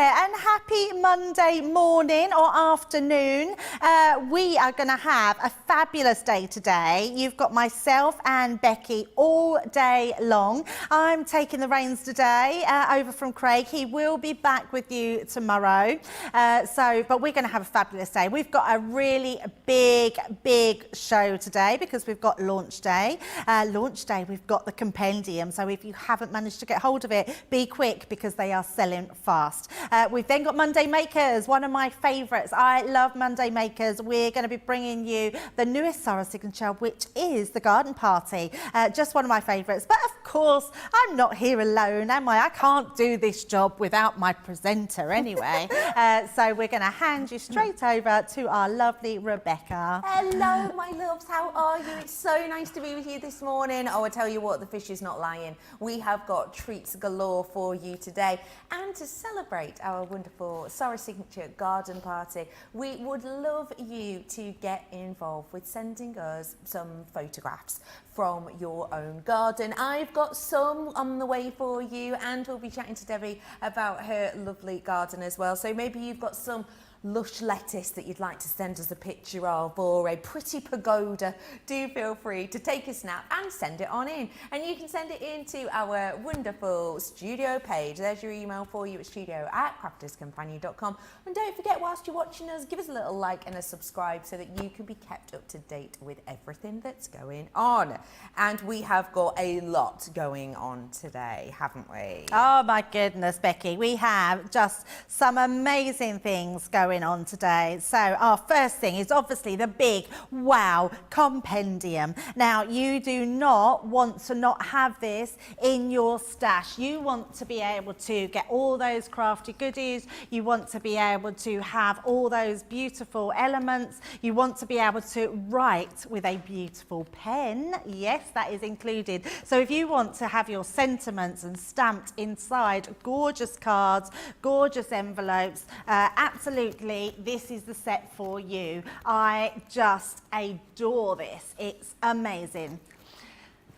and happy Monday morning or afternoon. We are going to have a fabulous day today. You've got myself and Becky all day long. I'm taking the reins today over from Craig. He will be back with you tomorrow. But we're going to have a fabulous day. We've got a really big show today because we've got launch day. We've got the compendium. So if you haven't managed to get hold of it, be quick because they are selling fast. We've then got Monday Makers, one of my favourites. I love Monday Makers. We're going to be bringing you the newest Sarah signature, which is the garden party. Just one of my favourites. But of course, I'm not here alone, am I? I can't do this job without my presenter anyway. So we're going to hand you straight over to our lovely Rebecca. Hello, my loves. How are you? It's so nice to be with you this morning. Oh, I tell you what, the fish is not lying. We have got treats galore for you today. And to celebrate our wonderful Sarah Signature garden party, we would love you to get involved with sending us some photographs from your own garden. I've got some on the way for you, and we'll be chatting to Debbie about her lovely garden as well. So maybe you've got some lush lettuce that you'd like to send us a picture of, or a pretty pagoda. Do feel free to take a snap and send it on in, and you can send it into our wonderful studio page. There's your email for you at studio@crafterscompanion.com. and don't forget, whilst you're watching us, give us a little like and a subscribe so that you can be kept up to date with everything that's going on. And we have got a lot going on today, haven't we? Oh my goodness, Becky, we have just some amazing things going on today. So our first thing is obviously the big wow compendium. Now, you do not want to not have this in your stash. You want to be able to get all those crafty goodies. You want to be able to have all those beautiful elements. You want to be able to write with a beautiful pen. Yes, that is included. So if you want to have your sentiments and stamped inside gorgeous cards, gorgeous envelopes, absolutely, this is the set for you. I just adore this. It's amazing.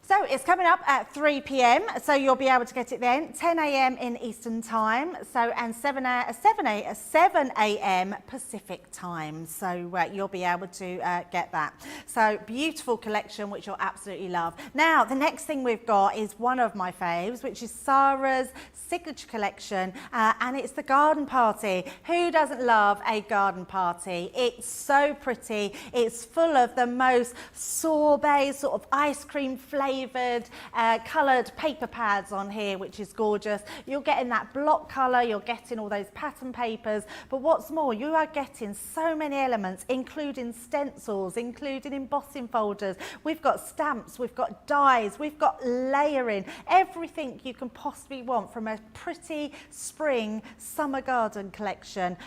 So it's coming up at 3 p.m, so you'll be able to get it then, 10 a.m. in Eastern Time, so and 7 a.m. Pacific Time, so you'll be able to get that. So beautiful collection, which you'll absolutely love. Now, the next thing we've got is one of my faves, which is Sarah's signature collection, and it's the garden party. Who doesn't love a garden party? It's so pretty. It's full of the most sorbet, sort of ice cream flavoured coloured paper pads on here, which is gorgeous. You're getting that block colour, you're getting all those pattern papers, but what's more, you are getting so many elements, including stencils, including embossing folders. We've got stamps, we've got dies, we've got layering, everything you can possibly want from a pretty spring summer garden collection.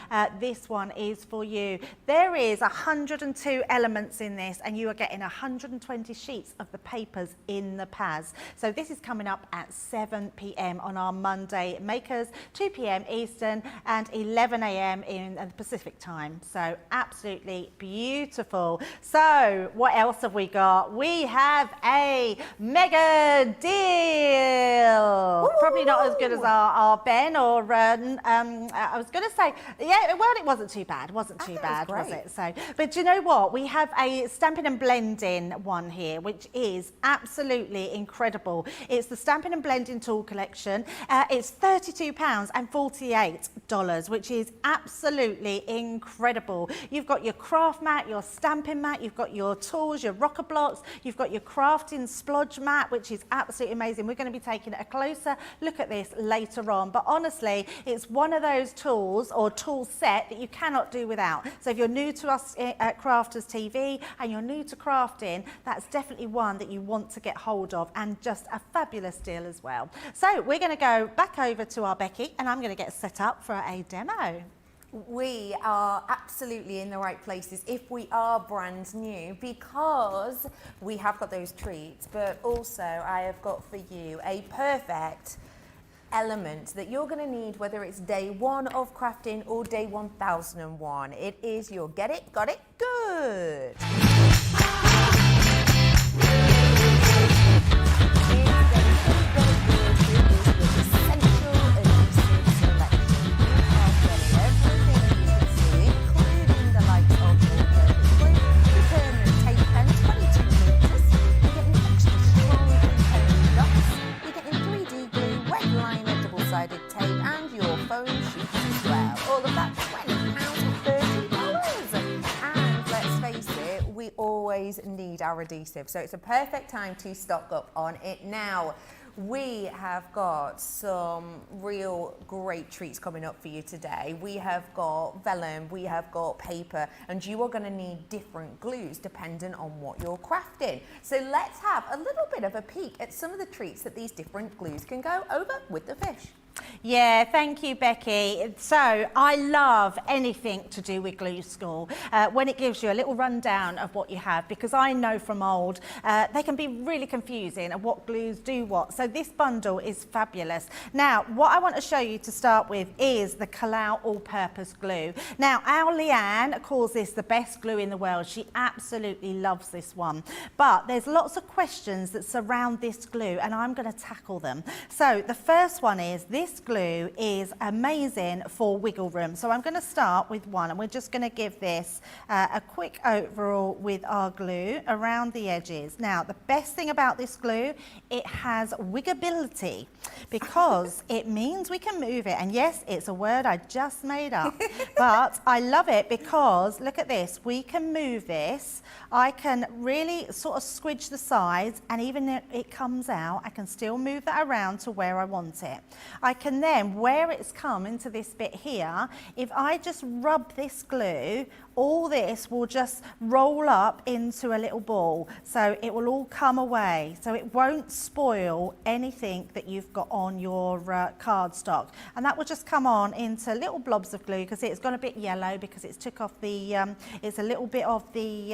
This one is for you. There is 102 elements in this, and you are getting 120 sheets of the papers in the pads. So this is coming up at 7 p.m. on our Monday Makers, 2 p.m. Eastern and 11 a.m. in the Pacific Time. So absolutely beautiful. So what else have we got? We have a mega deal. Ooh. Probably not as good as our Ben or I was going to say, yeah, well, it wasn't too bad. Was it? So, but do you know what? We have a stamping and blending one here, which is absolutely incredible. It's the Stamping and Blending Tool Collection. It's $32.48, which is absolutely incredible. You've got your craft mat, your stamping mat, you've got your tools, your rocker blocks, you've got your crafting splodge mat, which is absolutely amazing. We're going to be taking a closer look at this later on, but honestly, it's one of those tools or tool set that you cannot do without. So if you're new to us at Crafters TV and you're new to crafting, that's definitely one that you want to get hold of, and just a fabulous deal as well. So we're going to go back over to our Becky, and I'm going to get set up for a demo. We are absolutely in the right places if we are brand new, because we have got those treats, but also I have got for you a perfect element that you're going to need, whether it's day one of crafting or day 1001. It is your Get It, Got It, Good. double-sided tape and your foam sheets as well. All of that £20 or $30. And let's face it, we always need our adhesive, so it's a perfect time to stock up on it now. We have got some real great treats coming up for you today. We have got vellum, we have got paper, and you are going to need different glues depending on what you're crafting. So let's have a little bit of a peek at some of the treats that these different glues can go over with the fish. Yeah, thank you, Becky. So I love anything to do with Glue School when it gives you a little rundown of what you have, because I know from old they can be really confusing of what glues do what. So this bundle is fabulous. Now, what I want to show you to start with is the Kalau all-purpose glue. Now, our Leanne calls this the best glue in the world. She absolutely loves this one. But there's lots of questions that surround this glue, and I'm going to tackle them. So the first one is, this glue is amazing for wiggle room. So I'm going to start with one, and we're just going to give this a quick overall with our glue around the edges. Now, the best thing about this glue, it has wiggability, because it means we can move it. And yes, it's a word I just made up, but I love it because look at this. We can move this. I can really sort of squidge the sides, and even if it comes out, I can still move that around to where I want it. I can then, where it's come into this bit here, if I just rub this glue, all this will just roll up into a little ball. So it will all come away. So it won't spoil anything that you've got on your cardstock. And that will just come on into little blobs of glue, because it's gone a bit yellow because it's took off the, it's a little bit of the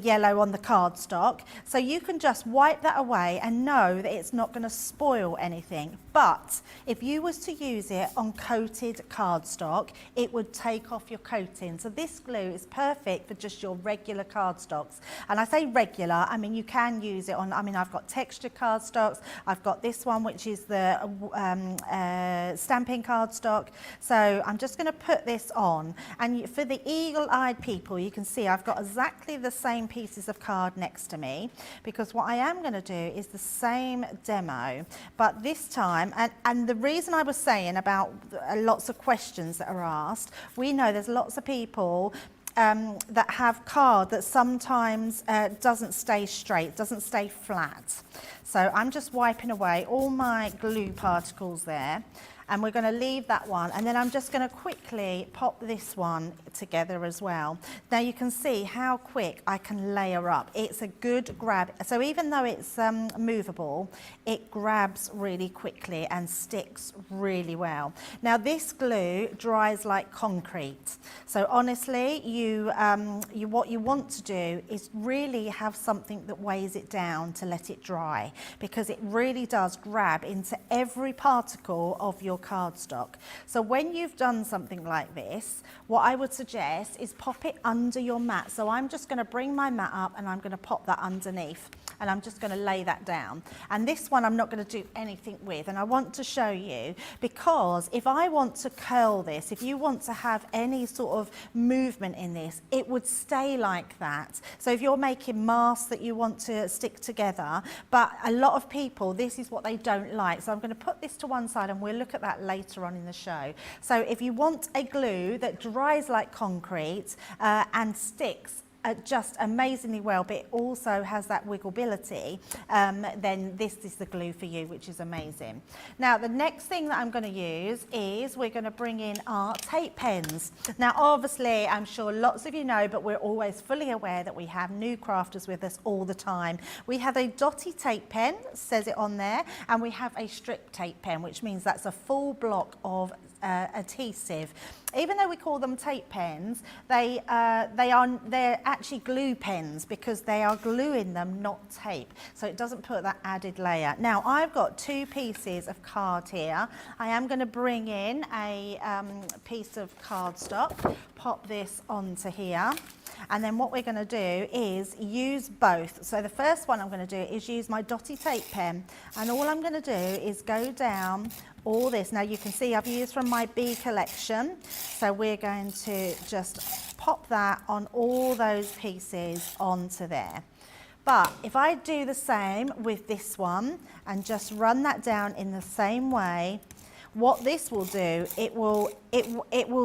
yellow on the cardstock. So you can just wipe that away and know that it's not going to spoil anything. But if you was to use it on coated cardstock, it would take off your coating. So this glue is perfect for just your regular cardstocks. And I say regular, I mean you can use it on, I mean I've got textured cardstocks, I've got this one which is the stamping cardstock. So I'm just going to put this on, and for the eagle-eyed people, you can see I've got exactly the same pieces of card next to me, because what I am going to do is the same demo, but this time, and the reason I was saying about lots of questions that are asked, we know there's lots of people that have card that sometimes doesn't stay straight, doesn't stay flat. So I'm just wiping away all my glue particles there, and we're going to leave that one, and then I'm just going to quickly pop this one together as well. Now you can see how quick I can layer up. It's a good grab. So even though it's movable, it grabs really quickly and sticks really well. Now this glue dries like concrete. So honestly, what you want to do is really have something that weighs it down to let it dry, because it really does grab into every particle of your cardstock. So when you've done something like this, what I would suggest is pop it under your mat. So I'm just going to bring my mat up, and I'm going to pop that underneath, and I'm just going to lay that down. And this one I'm not going to do anything with, and I want to show you, because if I want to curl this, if you want to have any sort of movement in this, it would stay like that. So if you're making masks that you want to stick together, but a lot of people, this is what they don't like. So I'm going to put this to one side, and we'll look at that later on in the show. So if you want a glue that dries like concrete and sticks just amazingly well, but it also has that wiggleability, then this is the glue for you, which is amazing. Now the next thing that I'm going to use is we're going to bring in our tape pens. Now obviously I'm sure lots of you know, but we're always fully aware that we have new crafters with us all the time. We have a dotty tape pen, says it on there, and we have a strip tape pen, which means that's a full block of adhesive. Even though we call them tape pens, they're actually glue pens, because they are glue in them, not tape. So it doesn't put that added layer. Now I've got two pieces of card here. I am going to bring in a piece of cardstock, pop this onto here. And then what we're going to do is use both. So the first one I'm going to do is use my dotty tape pen, and all I'm going to do is go down all this. Now you can see I've used from my B collection, so we're going to just pop that on all those pieces onto there. But if I do the same with this one and just run that down in the same way, what this will do, it will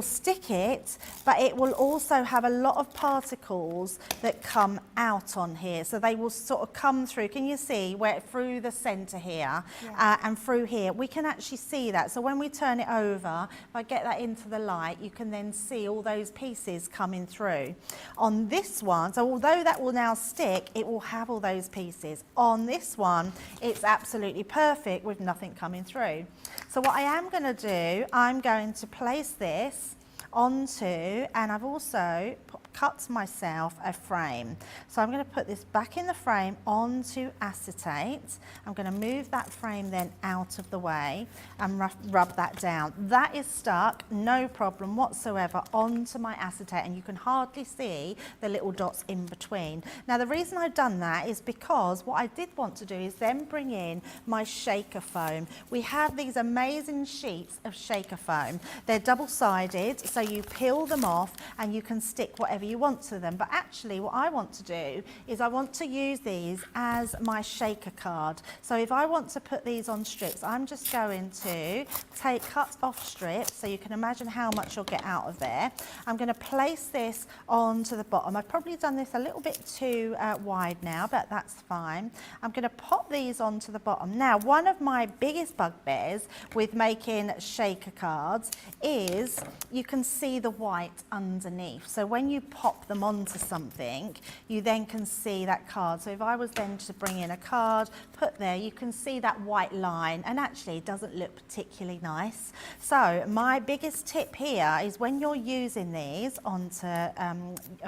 stick it, but it will also have a lot of particles that come out on here. So they will sort of come through. Can you see where through the center here and through here? We can actually see that. So when we turn it over, if I get that into the light, you can then see all those pieces coming through. On this one, so although that will now stick, it will have all those pieces. On this one, it's absolutely perfect with nothing coming through. So what I am going to do, I'm going to place this onto, and I've also cut myself a frame. So I'm going to put this back in the frame onto acetate. I'm going to move that frame then out of the way and rub that down. That is stuck, no problem whatsoever, onto my acetate, and you can hardly see the little dots in between. Now the reason I've done that is because what I did want to do is then bring in my shaker foam. We have these amazing sheets of shaker foam. They're double-sided, so you peel them off and you can stick whatever you want to them. But actually what I want to do is I want to use these as my shaker card. So if I want to put these on strips, I'm just going to cut off strips, so you can imagine how much you'll get out of there. I'm going to place this onto the bottom. I've probably done this a little bit too wide now, but that's fine. I'm going to pop these onto the bottom. Now, one of my biggest bugbears with making shaker cards is you can see the white underneath. So when you pop them onto something, you then can see that card. So if I was then to bring in a card, put there, you can see that white line, and actually it doesn't look particularly nice. So my biggest tip here is when you're using these onto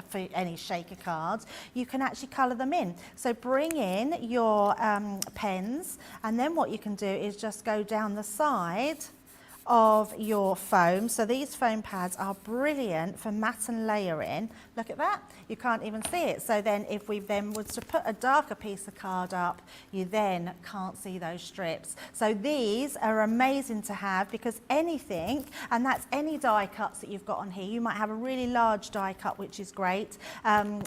for any shaker cards, you can actually colour them in. So bring in your pens, and then what you can do is just go down the side of your foam. So these foam pads are brilliant for matte and layering. Look at that, you can't even see it. So then if we then was to put a darker piece of card up, you then can't see those strips. So these are amazing to have, because anything, and that's any die cuts that you've got on here, you might have a really large die cut, which is great.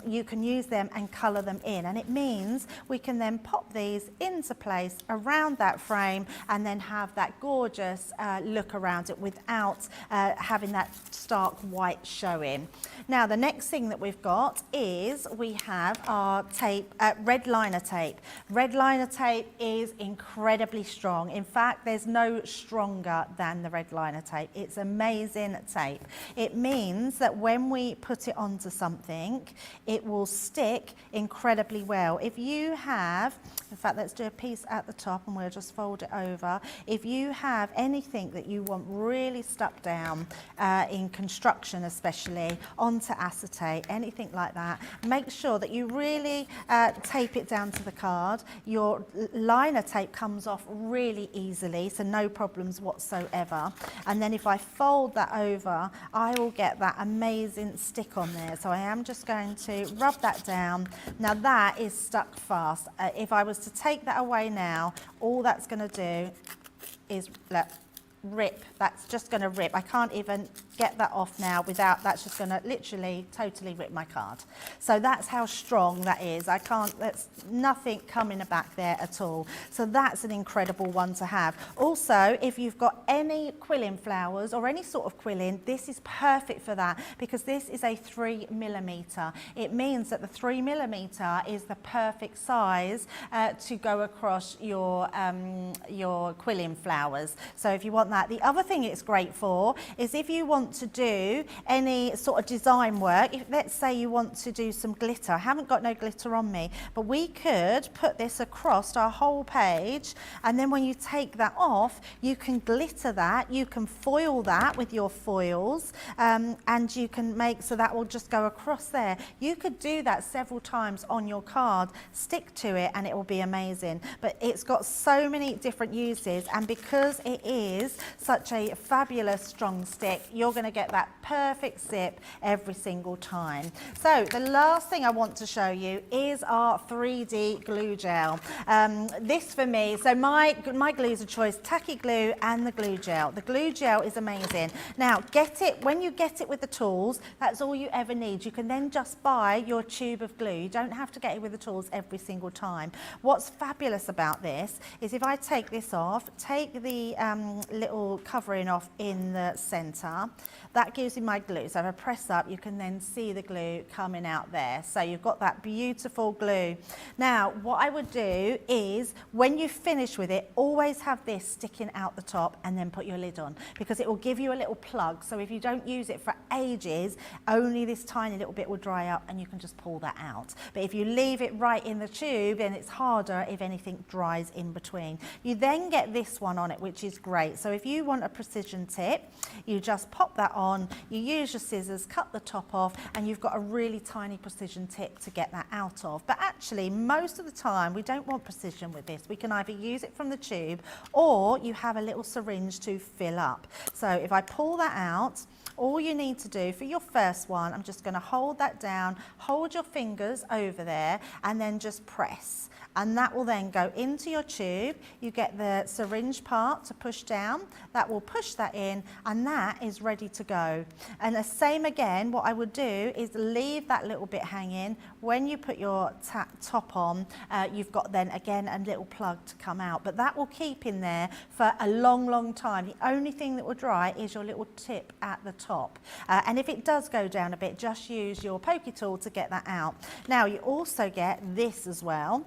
You can use them and colour them in, and it means we can then pop these into place around that frame and then have that gorgeous look around it without having that stark white showing. Now the next thing that we've got is we have our tape, red liner tape. Red liner tape is incredibly strong. In fact, there's no stronger than the red liner tape. It's amazing tape. It means that when we put it onto something, it will stick incredibly well. If you have, in fact, let's do a piece at the top and we'll just fold it over. If you have anything that you want really stuck down, in construction especially, onto acetate, anything like that, make sure that you really tape it down to the card. Your liner tape comes off really easily, so no problems whatsoever. And then if I fold that over, I will get that amazing stick on there. So I am just going to rub that down. Now that is stuck fast. If I was to take that away now, all that's going to do is rip. That's just going to rip. I can't even get that off now without, that's just going to literally totally rip my card. So that's how strong that is. I can't, there's nothing coming back there at all. So that's an incredible one to have. Also, if you've got any quilling flowers or any sort of quilling, this is perfect for that, because this is a 3mm. It means that the 3mm is the perfect size to go across your quilling flowers. So if you want that. The other thing it's great for is if you want to do any sort of design work. If, let's say you want to do some glitter. I haven't got no glitter on me, but we could put this across our whole page, and then when you take that off, you can glitter that, you can foil that with your foils, and you can make, so that will just go across there. You could do that several times on your card, stick to it, and it will be amazing. But it's got so many different uses, and because it is such a fabulous strong stick. You're going to get that perfect sip every single time. So the last thing I want to show you is our 3D glue gel. This for me, so my glues of choice, tacky glue and the glue gel. The glue gel is amazing. Now when you get it with the tools, that's all you ever need. You can then just buy your tube of glue. You don't have to get it with the tools every single time. What's fabulous about this is if I take this off, take the little covering off in the center, that gives me my glue. So if I press up, you can then see the glue coming out there. So you've got that beautiful glue. Now, what I would do is when you finish with it, always have this sticking out the top and then put your lid on, because it will give you a little plug. So if you don't use it for ages, only this tiny little bit will dry up and you can just pull that out. But if you leave it right in the tube, then it's harder if anything dries in between. You then get this one on it, which is great. So if you want a precision tip, you just pop that on, you use your scissors, cut the top off, and you've got a really tiny precision tip to get that out of. But actually, most of the time, we don't want precision with this. We can either use it from the tube or you have a little syringe to fill up. So if I pull that out, all you need to do for your first one, I'm just going to hold that down, hold your fingers over there, and then just press. And that will then go into your tube. You get the syringe part to push down. That will push that in, and that is ready to go. And the same again, what I would do is leave that little bit hanging. When you put your top on, you've got then again a little plug to come out. But that will keep in there for a long, long time. The only thing that will dry is your little tip at the top. And if it does go down a bit, just use your pokey tool to get that out. Now, you also get this as well,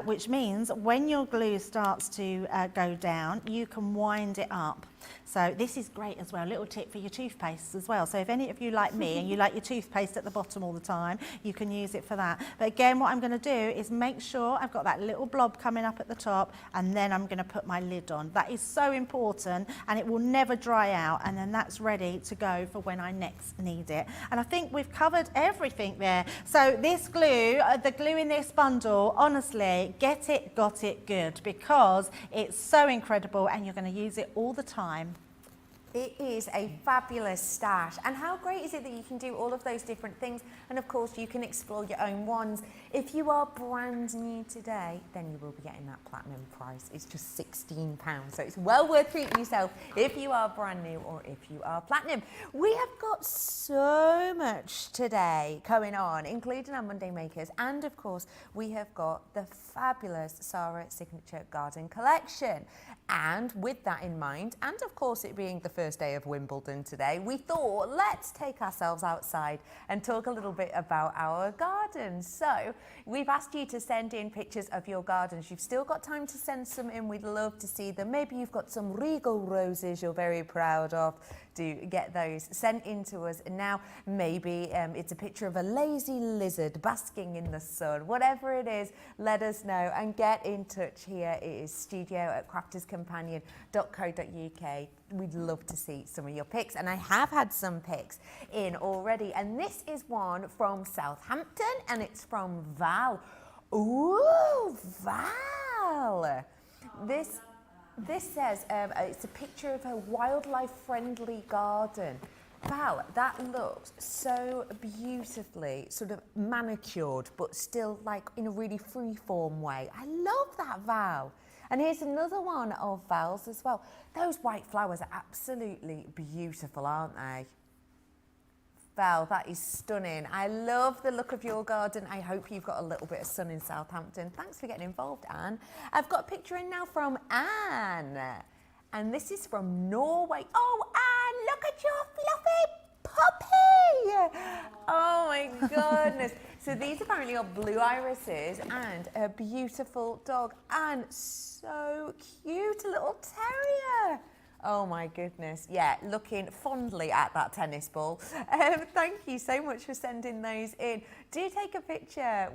which means when your glue starts to go down, you can wind it up. So this is great as well, a little tip for your toothpaste as well. So if any of you like me and you like your toothpaste at the bottom all the time, you can use it for that. But again, what I'm going to do is make sure I've got that little blob coming up at the top, and then I'm going to put my lid on. That is so important, and it will never dry out, and then that's ready to go for when I next need it. And I think we've covered everything there. So this glue, the glue in this bundle, honestly, get it, got it, good, because it's so incredible and you're going to use it all the time. It is a fabulous stash. And how great is it that you can do all of those different things? And of course, you can explore your own ones. If you are brand new today, then you will be getting that platinum price. It's just £16. So it's well worth treating yourself if you are brand new or if you are platinum. We have got so much today going on, including our Monday Makers. And of course, we have got the fabulous Sarah Signature Garden Collection. And with that in mind, and of course it being the first day of Wimbledon today, we thought let's take ourselves outside and talk a little bit about our gardens. So we've asked you to send in pictures of your gardens. You've still got time to send some in. We'd love to see them. Maybe you've got some regal roses you're very proud of. Do get those sent in to us now. Maybe it's a picture of a lazy lizard basking in the sun. Whatever it is, let us know and get in touch here. It is studio@crafterscompanion.co.uk. We'd love to see some of your pics, and I have had some pics in already, and this is one from Southampton and it's from Val. Ooh, Val. This says it's a picture of a wildlife-friendly garden. Val, that looks so beautifully sort of manicured, but still like in a really free-form way. I love that, Val. And here's another one of Val's as well. Those white flowers are absolutely beautiful, aren't they? Val, that is stunning. I love the look of your garden. I hope you've got a little bit of sun in Southampton. Thanks for getting involved, Anne. I've got a picture in now from Anne. And this is from Norway. Oh, Anne, look at your fluffy puppy. Oh my goodness. So these apparently are blue irises and a beautiful dog. And so cute, a little terrier. Oh my goodness, yeah, looking fondly at that tennis ball. Thank you so much for sending those in. Do take a picture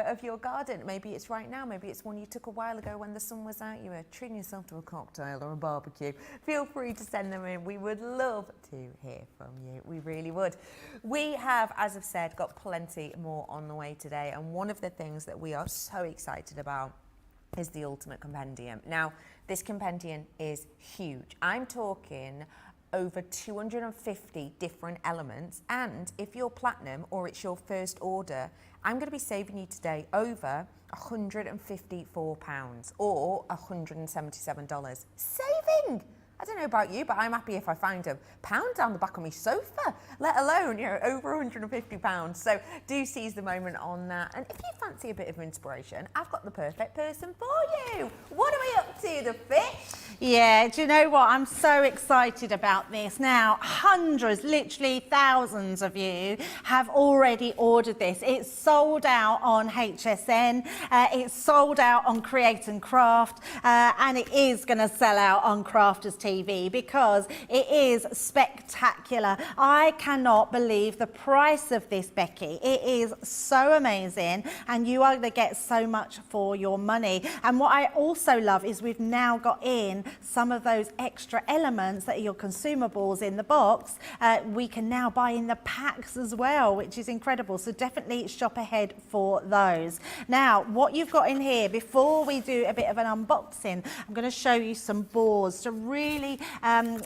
of your garden. Maybe it's right now, maybe it's one you took a while ago when the sun was out, you were treating yourself to a cocktail or a barbecue. Feel free to send them in. We would love to hear from you, we really would. We have, as I've said, got plenty more on the way today, and one of the things that we are so excited about is the ultimate compendium. Now, this compendium is huge. I'm talking over 250 different elements, and if you're platinum or it's your first order, I'm going to be saving you today over £154 or $177. Saving! I don't know about you, but I'm happy if I find a pound down the back of my sofa, let alone, over £150. So do seize the moment on that. And if you fancy a bit of inspiration, I've got the perfect person for you. What are we up to, the fish? Yeah, do you know what? I'm so excited about this. Now, hundreds, literally thousands of you have already ordered this. It's sold out on HSN, it's sold out on Create and Craft, and it is going to sell out on Crafters TV because it is spectacular. I cannot believe the price of this, Becky. It is so amazing, and you are going to get so much for your money. And what I also love is we've now got in some of those extra elements that are your consumables in the box. We can now buy in the packs as well, which is incredible. So definitely shop ahead for those. Now, what you've got in here, before we do a bit of an unboxing, I'm going to show you some boards to really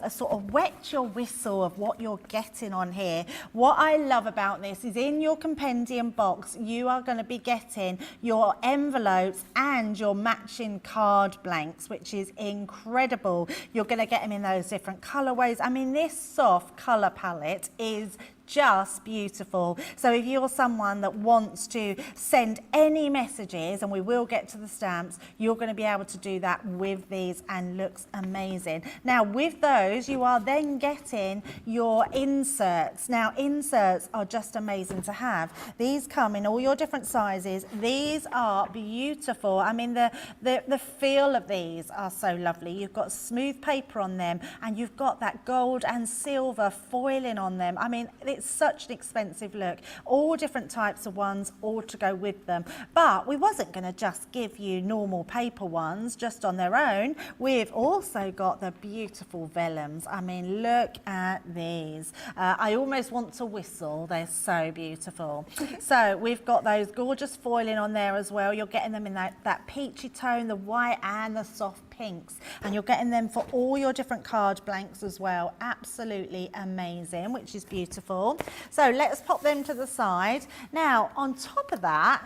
sort of wet your whistle of what you're getting on here. What I love about this is in your compendium box, you are going to be getting your envelopes and your matching card blanks, which is incredible. You're going to get them in those different colorways. I mean, this soft color palette is just beautiful. So if you're someone that wants to send any messages, and we will get to the stamps, you're going to be able to do that with these, and looks amazing. Now with those, you are then getting your inserts. Now inserts are just amazing to have. These come in all your different sizes. These are beautiful. I mean, the feel of these are so lovely. You've got smooth paper on them, and you've got that gold and silver foiling on them. I mean, it's such an expensive look. All different types of ones, all to go with them. But we wasn't going to just give you normal paper ones just on their own. We've also got the beautiful vellums. I mean, look at these. I almost want to whistle. They're so beautiful. So we've got those gorgeous foiling on there as well. You're getting them in that peachy tone, the white and the soft pinks, and you're getting them for all your different card blanks as well. Absolutely amazing, which is beautiful. So let's pop them to the side. Now on top of that,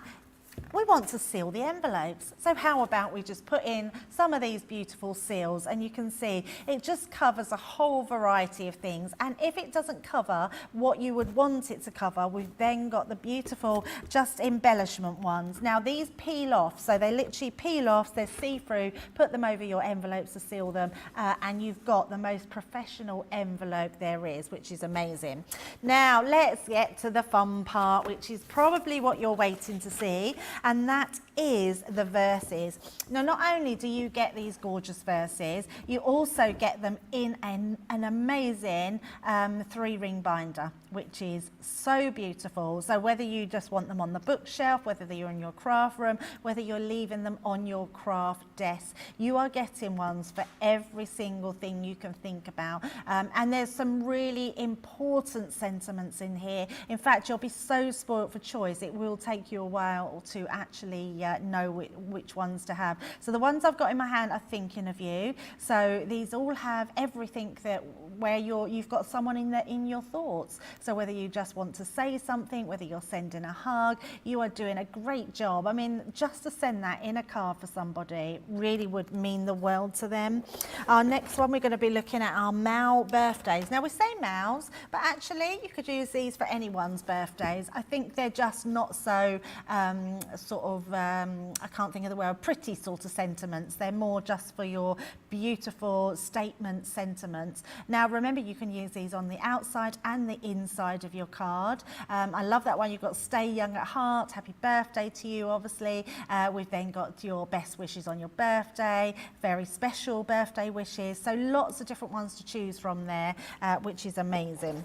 we want to seal the envelopes. So how about we just put in some of these beautiful seals, and you can see it just covers a whole variety of things. And if it doesn't cover what you would want it to cover, we've then got the beautiful just embellishment ones. Now these peel off, so they literally peel off, they're see-through, put them over your envelopes to seal them, and you've got the most professional envelope there is, which is amazing. Now let's get to the fun part, which is probably what you're waiting to see, and that is the verses. Now, not only do you get these gorgeous verses, you also get them in an amazing 3-ring binder, which is so beautiful. So whether you just want them on the bookshelf, whether you're in your craft room, whether you're leaving them on your craft desk, you are getting ones for every single thing you can think about. And there's some really important sentiments in here. In fact, you'll be so spoilt for choice, it will take you a while to actually know which ones to have. So the ones I've got in my hand are thinking of you. So these all have everything that where you've got someone in your thoughts. So whether you just want to say something, whether you're sending a hug, you are doing a great job. I mean, just to send that in a card for somebody really would mean the world to them. Our next one, we're going to be looking at our Mal birthdays. Now we say Mal's, but actually you could use these for anyone's birthdays. I think they're just not so I can't think of the word, pretty sort of sentiments. They're more just for your beautiful statement sentiments. Now remember, you can use these on the outside and the inside of your card. I love that one. You've got stay young at heart, happy birthday to you, obviously. We've then got your best wishes on your birthday, very special birthday wishes. So lots of different ones to choose from there, which is amazing.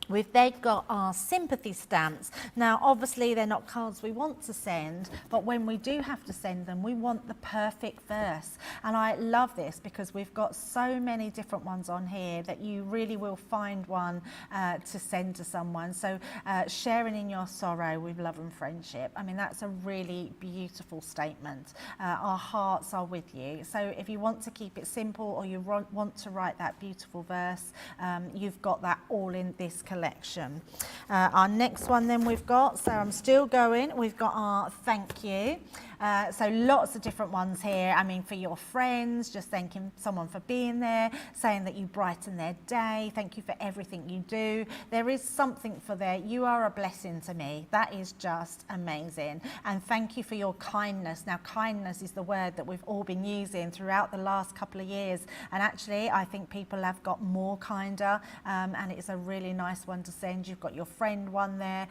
We've then got our sympathy stamps. Now, obviously, they're not cards we want to send, but when we do have to send them, we want the perfect verse. And I love this because we've got so many different ones on here that you really will find one to send to someone. So sharing in your sorrow with love and friendship. I mean, that's a really beautiful statement. Our hearts are with you. So if you want to keep it simple or you want to write that beautiful verse, you've got that all in this collection. Our next one then we've got, so I'm still going, we've got our thank you. So lots of different ones here. I mean, for your friends, just thanking someone for being there, saying that you brighten their day, thank you for everything you do. There is something for there. You are a blessing to me. That is just amazing. And thank you for your kindness. Now, kindness is the word that we've all been using throughout the last couple of years. And actually, I think people have got more kinder, and it's a really nice one to send. You've got your friend one there.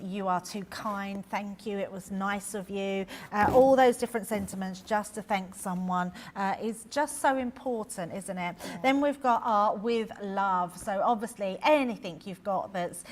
You are too kind. Thank you. It was nice of you. All those different sentiments just to thank someone is just so important, isn't it? Yeah. Then we've got our with love. So obviously anything you've got that's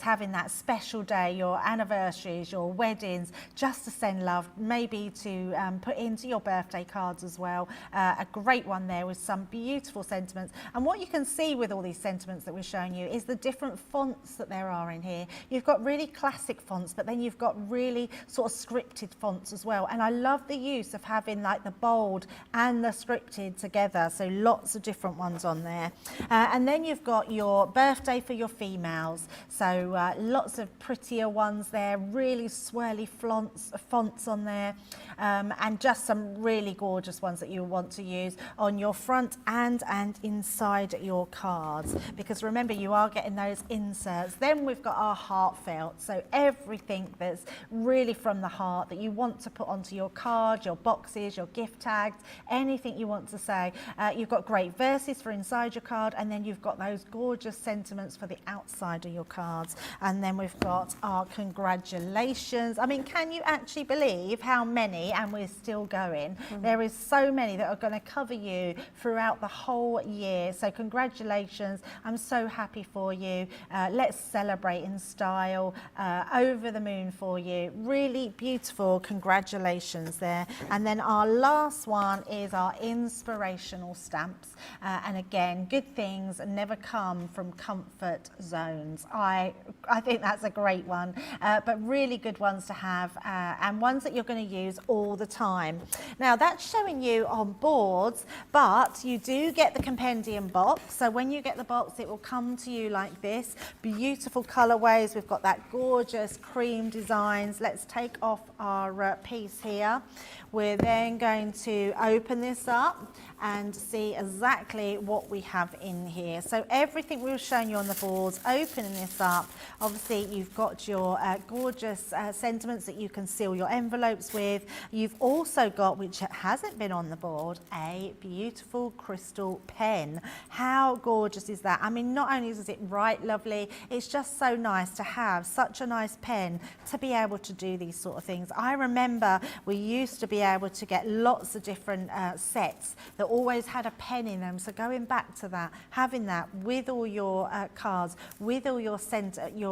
having that special day, your anniversaries, your weddings, just to send love, maybe to put into your birthday cards as well. A great one there with some beautiful sentiments. And what you can see with all these sentiments that we're showing you is the different fonts that there are in here. You've got really classic fonts, but then you've got really sort of scripted fonts as well. And I love the use of having like the bold and the scripted together. So lots of different ones on there. And then you've got your birthday for your females. So lots of prettier ones there, really swirly fonts on there. And just some really gorgeous ones that you want to use on your front and inside your cards. Because remember, you are getting those inserts. Then we've got our heartfelt. So everything that's really from the heart that you want to put onto your card, your boxes, your gift tags, anything you want to say. You've got great verses for inside your card, and then you've got those gorgeous sentiments for the outside of your cards. And then we've got our congratulations. I mean, can you actually believe how many, and we're still going, there is so many that are going to cover you throughout the whole year. So congratulations, I'm so happy for you. Let's celebrate in style, over the moon for you. Really beautiful congratulations there. And then our last one is our inspirational stamps. And again, good things never come from comfort zones. I think that's a great one, but really good ones to have, and ones that you're going to use all the time. Now that's showing you on boards, but you do get the compendium box. So when you get the box, it will come to you like this. Beautiful colorways. We've got that gorgeous cream designs. Let's take off our piece here. We're then going to open this up and see exactly what we have in here. So everything we've shown you on the boards, opening this up, obviously you've got your gorgeous sentiments that you can seal your envelopes with. You've also got, which hasn't been on the board, a beautiful crystal pen. How gorgeous is that? I mean, not only does it write lovely, it's just so nice to have such a nice pen to be able to do these sort of things. I remember we used to be able to get lots of different sets that always had a pen in them. So going back to that, having that with all your cards, with all your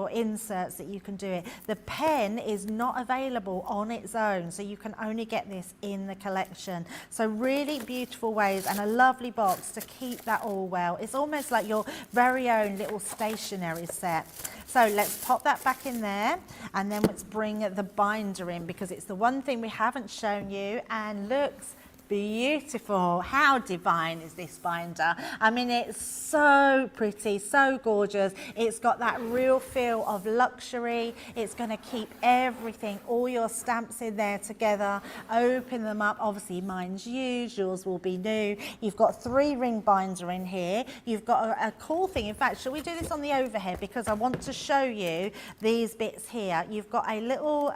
inserts that you can do it. The pen is not available on its own, so you can only get this in the collection. So really beautiful ways, and a lovely box to keep that all well. It's almost like your very own little stationery set. So let's pop that back in there, and then let's bring the binder in, because it's the one thing we haven't shown you, and looks beautiful. How divine is this binder? I mean, it's so pretty, so gorgeous. It's got that real feel of luxury. It's going to keep everything, all your stamps in there together. Open them up. Obviously mine's used, yours will be new. You've got 3-ring binder in here. You've got a cool thing. In fact, shall we do this on the overhead, because I want to show you these bits here. You've got a little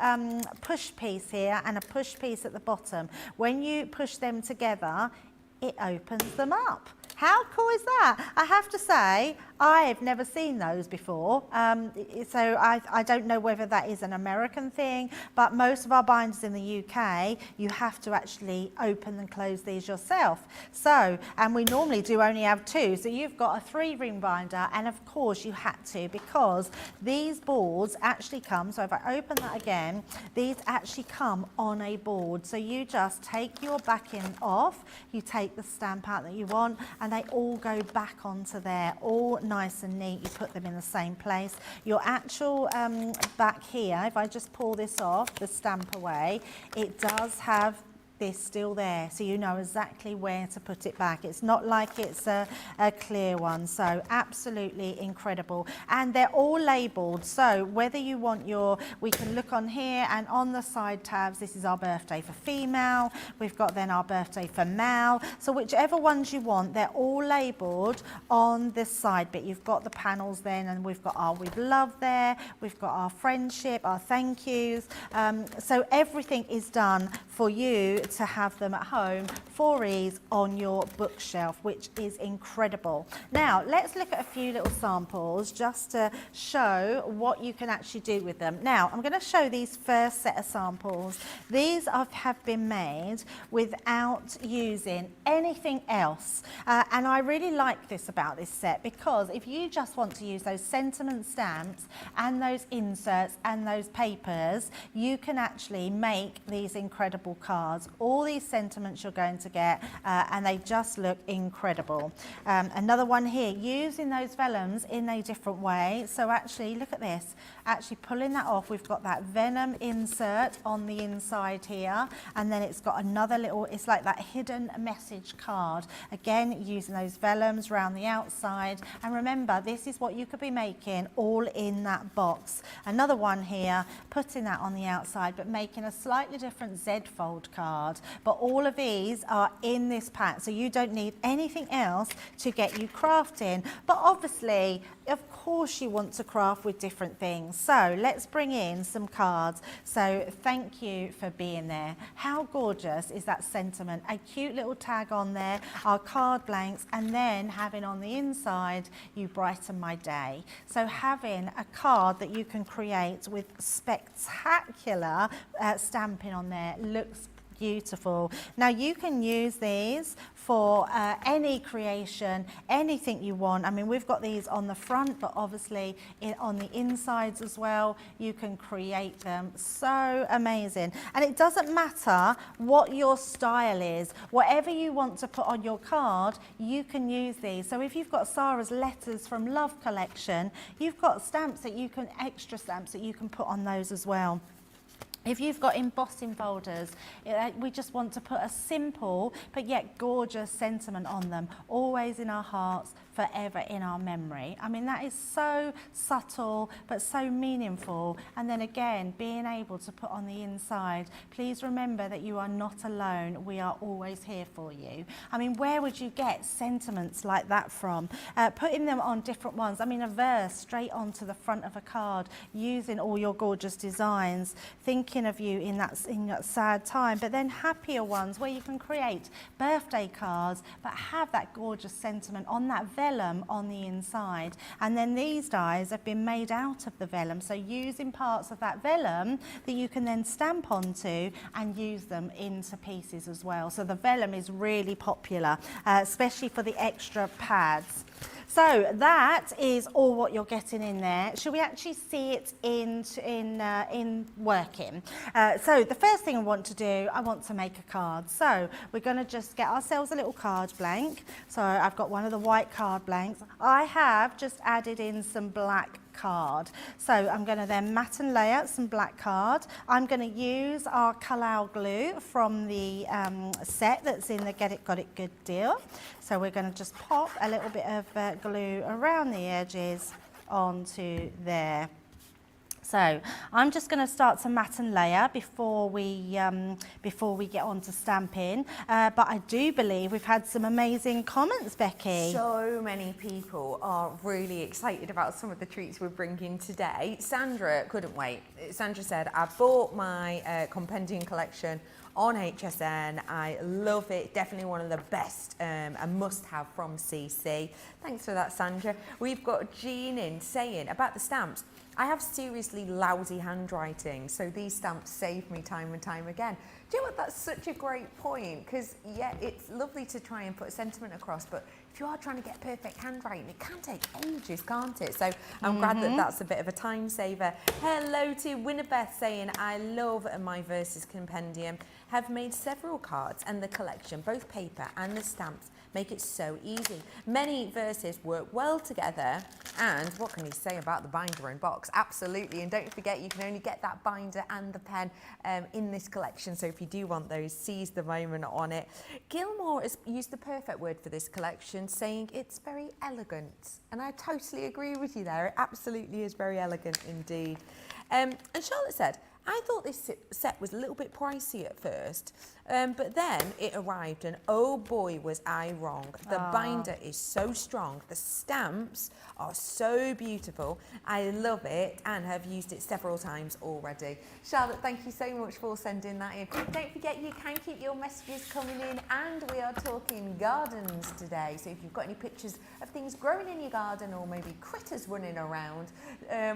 push piece here and a push piece at the bottom. When you push them together, it opens them up. How cool is that? I have to say, I've never seen those before, so I don't know whether that is an American thing, but most of our binders in the UK, you have to actually open and close these yourself. So, and we normally do only have 2, so you've got a 3-ring binder, and of course you had to, because these boards actually come, so if I open that again, these actually come on a board. So you just take your backing off, you take the stamp out that you want, and they all go back onto there, all nice and neat. You put them in the same place. Your actual back here, if I just pull this off, the stamp away, it does have this still there, so you know exactly where to put it back. It's not like it's a clear one, so absolutely incredible. And they're all labelled, so whether you want your, we can look on here, and on the side tabs, this is our birthday for female, we've got then our birthday for male, so whichever ones you want, they're all labelled on this side bit. You've got the panels then, and we've got our with love there, we've got our friendship, our thank yous, so everything is done for you to have them at home for ease on your bookshelf, which is incredible. Now let's look at a few little samples just to show what you can actually do with them. Now I'm going to show these first set of samples. These have been made without using anything else, and I really like this about this set, because if you just want to use those sentiment stamps and those inserts and those papers, you can actually make these incredible cards. All these sentiments you're going to get, and they just look incredible. Another one here, using those vellums in a different way. So actually, look at this, actually pulling that off, we've got that venom insert on the inside here, and then it's got another little, it's like that hidden message card. Again, using those vellums around the outside, and remember, this is what you could be making all in that box. Another one here, putting that on the outside, but making a slightly different Z-fold card. But all of these are in this pack, so you don't need anything else to get you crafting. But obviously, of course, you want to craft with different things. So let's bring in some cards. So thank you for being there. How gorgeous is that sentiment? A cute little tag on there, our card blanks, and then having on the inside, you brighten my day. So having a card that you can create with spectacular stamping on there looks beautiful. Now you can use these for any creation, anything you want. I mean, we've got these on the front, but obviously on the insides as well, you can create them. So amazing. And it doesn't matter what your style is, whatever you want to put on your card, you can use these. So if you've got Sarah's Letters from Love collection, you've got stamps that you can, extra stamps that you can put on those as well. If you've got embossing folders, we just want to put a simple but yet gorgeous sentiment on them, always in our hearts, forever in our memory. I mean, that is so subtle but so meaningful. And then again, being able to put on the inside, please remember that you are not alone. We are always here for you. I mean, where would you get sentiments like that from? Putting them on different ones. I mean, a verse straight onto the front of a card, using all your gorgeous designs, thinking of you in that sad time, but then happier ones where you can create birthday cards but have that gorgeous sentiment on that vellum on the inside. And then these dies have been made out of the vellum, so using parts of that vellum that you can then stamp onto and use them into pieces as well. So the vellum is really popular, especially for the extra pads. So that is all what you're getting in there. Shall we actually see it in working? So the first thing I want to do, I want to make a card. So we're going to just get ourselves a little card blank. So I've got one of the white card blanks. I have just added in some black card. So I'm going to then matte and lay out some black card. I'm going to use our Collal glue from the set that's in the Get It Got It Good deal. So we're going to just pop a little bit of glue around the edges onto there. So I'm just going to start to matte and layer before we get on to stamping. But I do believe we've had some amazing comments, Becky. So many people are really excited about some of the treats we're bringing today. Sandra couldn't wait. Sandra said, I bought my compendium collection on HSN. I love it. Definitely one of the best and must-have from CC. Thanks for that, Sandra. We've got Jean in saying about the stamps. I have seriously lousy handwriting, so these stamps save me time and time again. Do you know what? That's such a great point, because yeah, it's lovely to try and put a sentiment across, but if you are trying to get perfect handwriting, it can take ages, can't it? So I'm glad that that's a bit of a time saver. Hello to Winnebeth saying, I love my Verses compendium. Have made several cards, and the collection, both paper and the stamps, make it so easy. Many verses work well together, and what can you say about the binder and box? Absolutely, and don't forget you can only get that binder and the pen in this collection, so if you do want those, seize the moment on it. Gilmore has used the perfect word for this collection, saying it's very elegant, and I totally agree with you there. It absolutely is very elegant indeed. And Charlotte said, I thought this set was a little bit pricey at first, but then it arrived and oh boy was I wrong. The binder is so strong, the stamps are so beautiful. I love it and have used it several times already. Charlotte, thank you so much for sending that in. Don't forget you can keep your messages coming in, and we are talking gardens today. So if you've got any pictures of things growing in your garden, or maybe critters running around,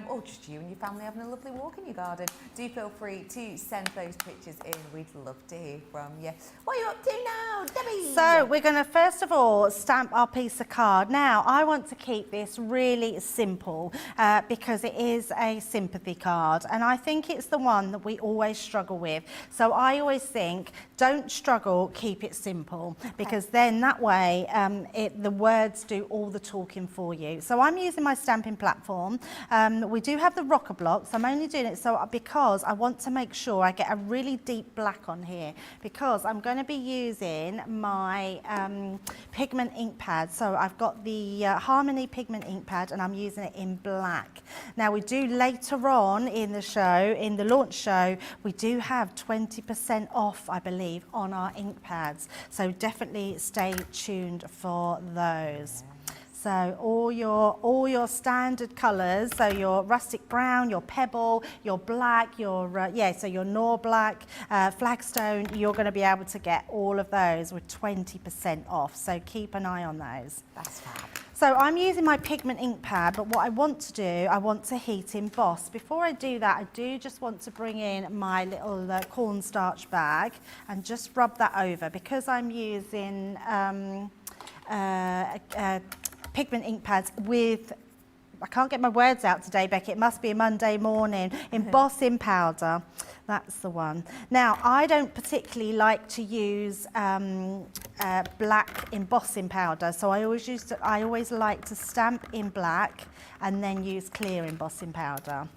or just you and your family having a lovely walk in your garden, do feel free to send those pictures in. We'd love to hear from you. What are you up to now, Debbie? So we're going to first of all stamp our piece of card. Now I want to keep this really simple because it is a sympathy card, and I think it's the one that we always struggle with. So I always think, don't struggle, keep it simple, because then that way the words do all the talking for you. So I'm using my stamping platform. We do have the rocker blocks. I'm only doing it because I want to make sure I get a really deep black on here, because I'm going to be using my pigment ink pad. So I've got the Harmony pigment ink pad, and I'm using it in black. Now we do later on in the show, in the launch show, we do have 20% off, I believe, on our ink pads. So definitely stay tuned for those. So all your standard colours, so your rustic brown, your pebble, your black, your so your Knorr black, flagstone, you're going to be able to get all of those with 20% off. So keep an eye on those. That's fab. So I'm using my pigment ink pad, but what I want to do, I want to heat emboss. Before I do that, I do just want to bring in my little cornstarch bag and just rub that over, because I'm using pigment ink pads with, I can't get my words out today, Becky, it must be a Monday morning, embossing powder. That's the one. Now, I don't particularly like to use black embossing powder, so I always like to stamp in black and then use clear embossing powder.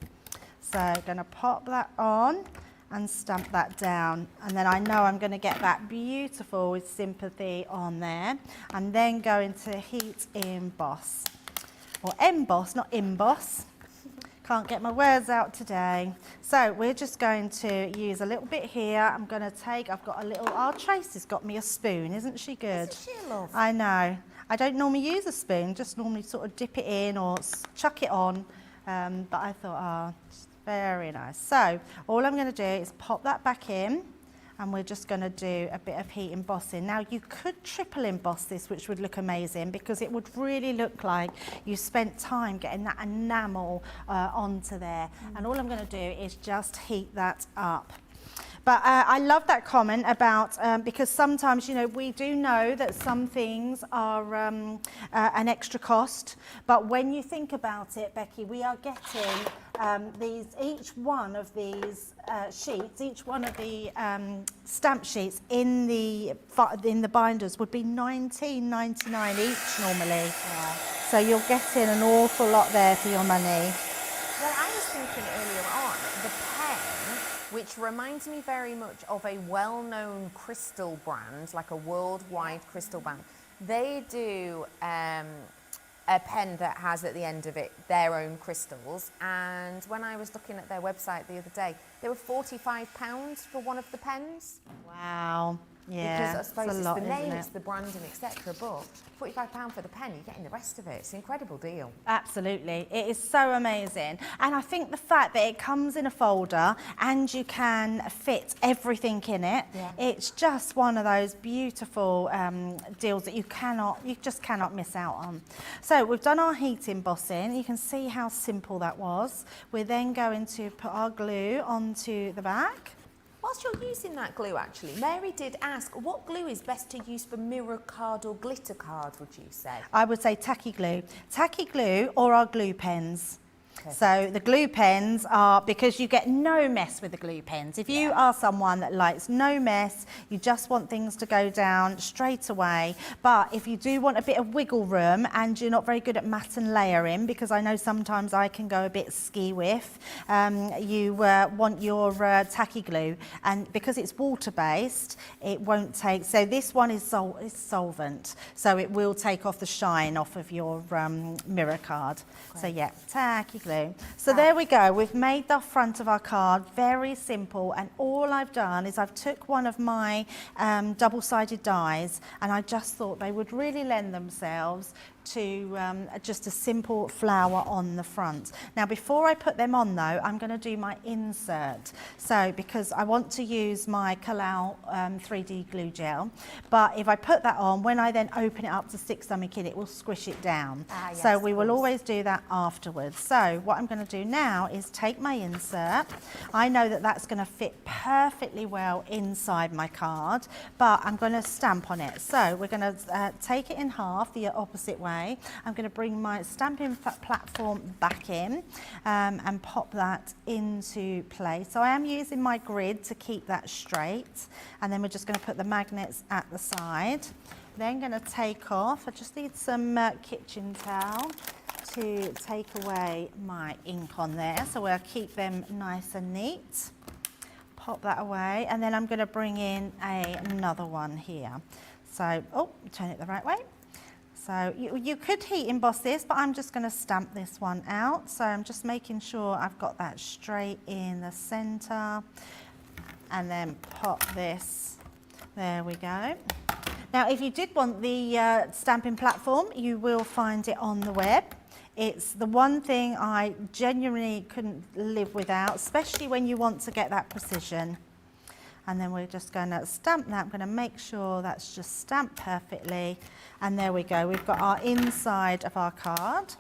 So I'm going to pop that on and stamp that down, and then I know I'm going to get that beautiful with sympathy on there, and then going to heat emboss, or emboss, not emboss. Can't get my words out today. So we're just going to use a little bit here. I'm going to take, I've got a little, our Tracy's got me a spoon, isn't she good? Isn't she, love? I know. I don't normally use a spoon, just normally sort of dip it in or chuck it on, but I thought, very nice. So all I'm going to do is pop that back in, and we're just going to do a bit of heat embossing. Now you could triple emboss this, which would look amazing, because it would really look like you spent time getting that enamel onto there. And all I'm going to do is just heat that up. But I love that comment about, because sometimes, you know, we do know that some things are an extra cost, but when you think about it, Becky, we are getting each one of these sheets, each one of the stamp sheets in the binders would be $19.99 each normally. Yeah. So you're getting an awful lot there for your money. Well, I was thinking earlier on, the pen, which reminds me very much of a well-known crystal brand, like a worldwide crystal brand. They do a pen that has at the end of it their own crystals, and when I was looking at their website the other day, they were £45 for one of the pens. Wow. Yeah, because I suppose it's a lot, the isn't name, it? it's the branding, etc. But £45 for the pen, you're getting the rest of it. It's an incredible deal. Absolutely, it is so amazing. And I think the fact that it comes in a folder and you can fit everything in it, Yeah. it's just one of those beautiful deals that you just cannot miss out on. So we've done our heat embossing. You can see how simple that was. We're then going to put our glue onto the back. Whilst you're using that glue, actually, Mary did ask, what glue is best to use for mirror card or glitter cards, would you say? I would say tacky glue or our glue pens. Perfect. So the glue pens are, because you get no mess with the glue pens. If you are someone that likes no mess, you just want things to go down straight away. But if you do want a bit of wiggle room and you're not very good at mat and layering, because I know sometimes I can go a bit ski-whiff, you want your tacky glue. And because it's water-based, it won't take, so this one is solvent. So it will take off the shine off of your mirror card. Great. So yeah, tacky glue. So there we go, we've made the front of our card very simple, and all I've done is I've took one of my double-sided dies, and I just thought they would really lend themselves to just a simple flower on the front. Now before I put them on though, I'm going to do my insert. So because I want to use my Kalal 3D glue gel, but if I put that on, when I then open it up to stick something in, it will squish it down. Yes, so we will always do that afterwards. So what I'm going to do now is take my insert. I know that that's going to fit perfectly well inside my card, but I'm going to stamp on it. So we're going to take it in half the opposite way. I'm going to bring my stamping platform back in and pop that into place. So I am using my grid to keep that straight, and then we're just going to put the magnets at the side. Then going to take off, I just need some kitchen towel to take away my ink on there, so we'll keep them nice and neat. Pop that away, and then I'm going to bring in another one here. So, turn it the right way. So you could heat emboss this, but I'm just going to stamp this one out. So I'm just making sure I've got that straight in the center, and then pop this. There we go. Now, if you did want the stamping platform, you will find it on the web. It's the one thing I genuinely couldn't live without, especially when you want to get that precision. And then we're just going to stamp that. I'm going to make sure that's just stamped perfectly. And there we go. We've got our inside of our card.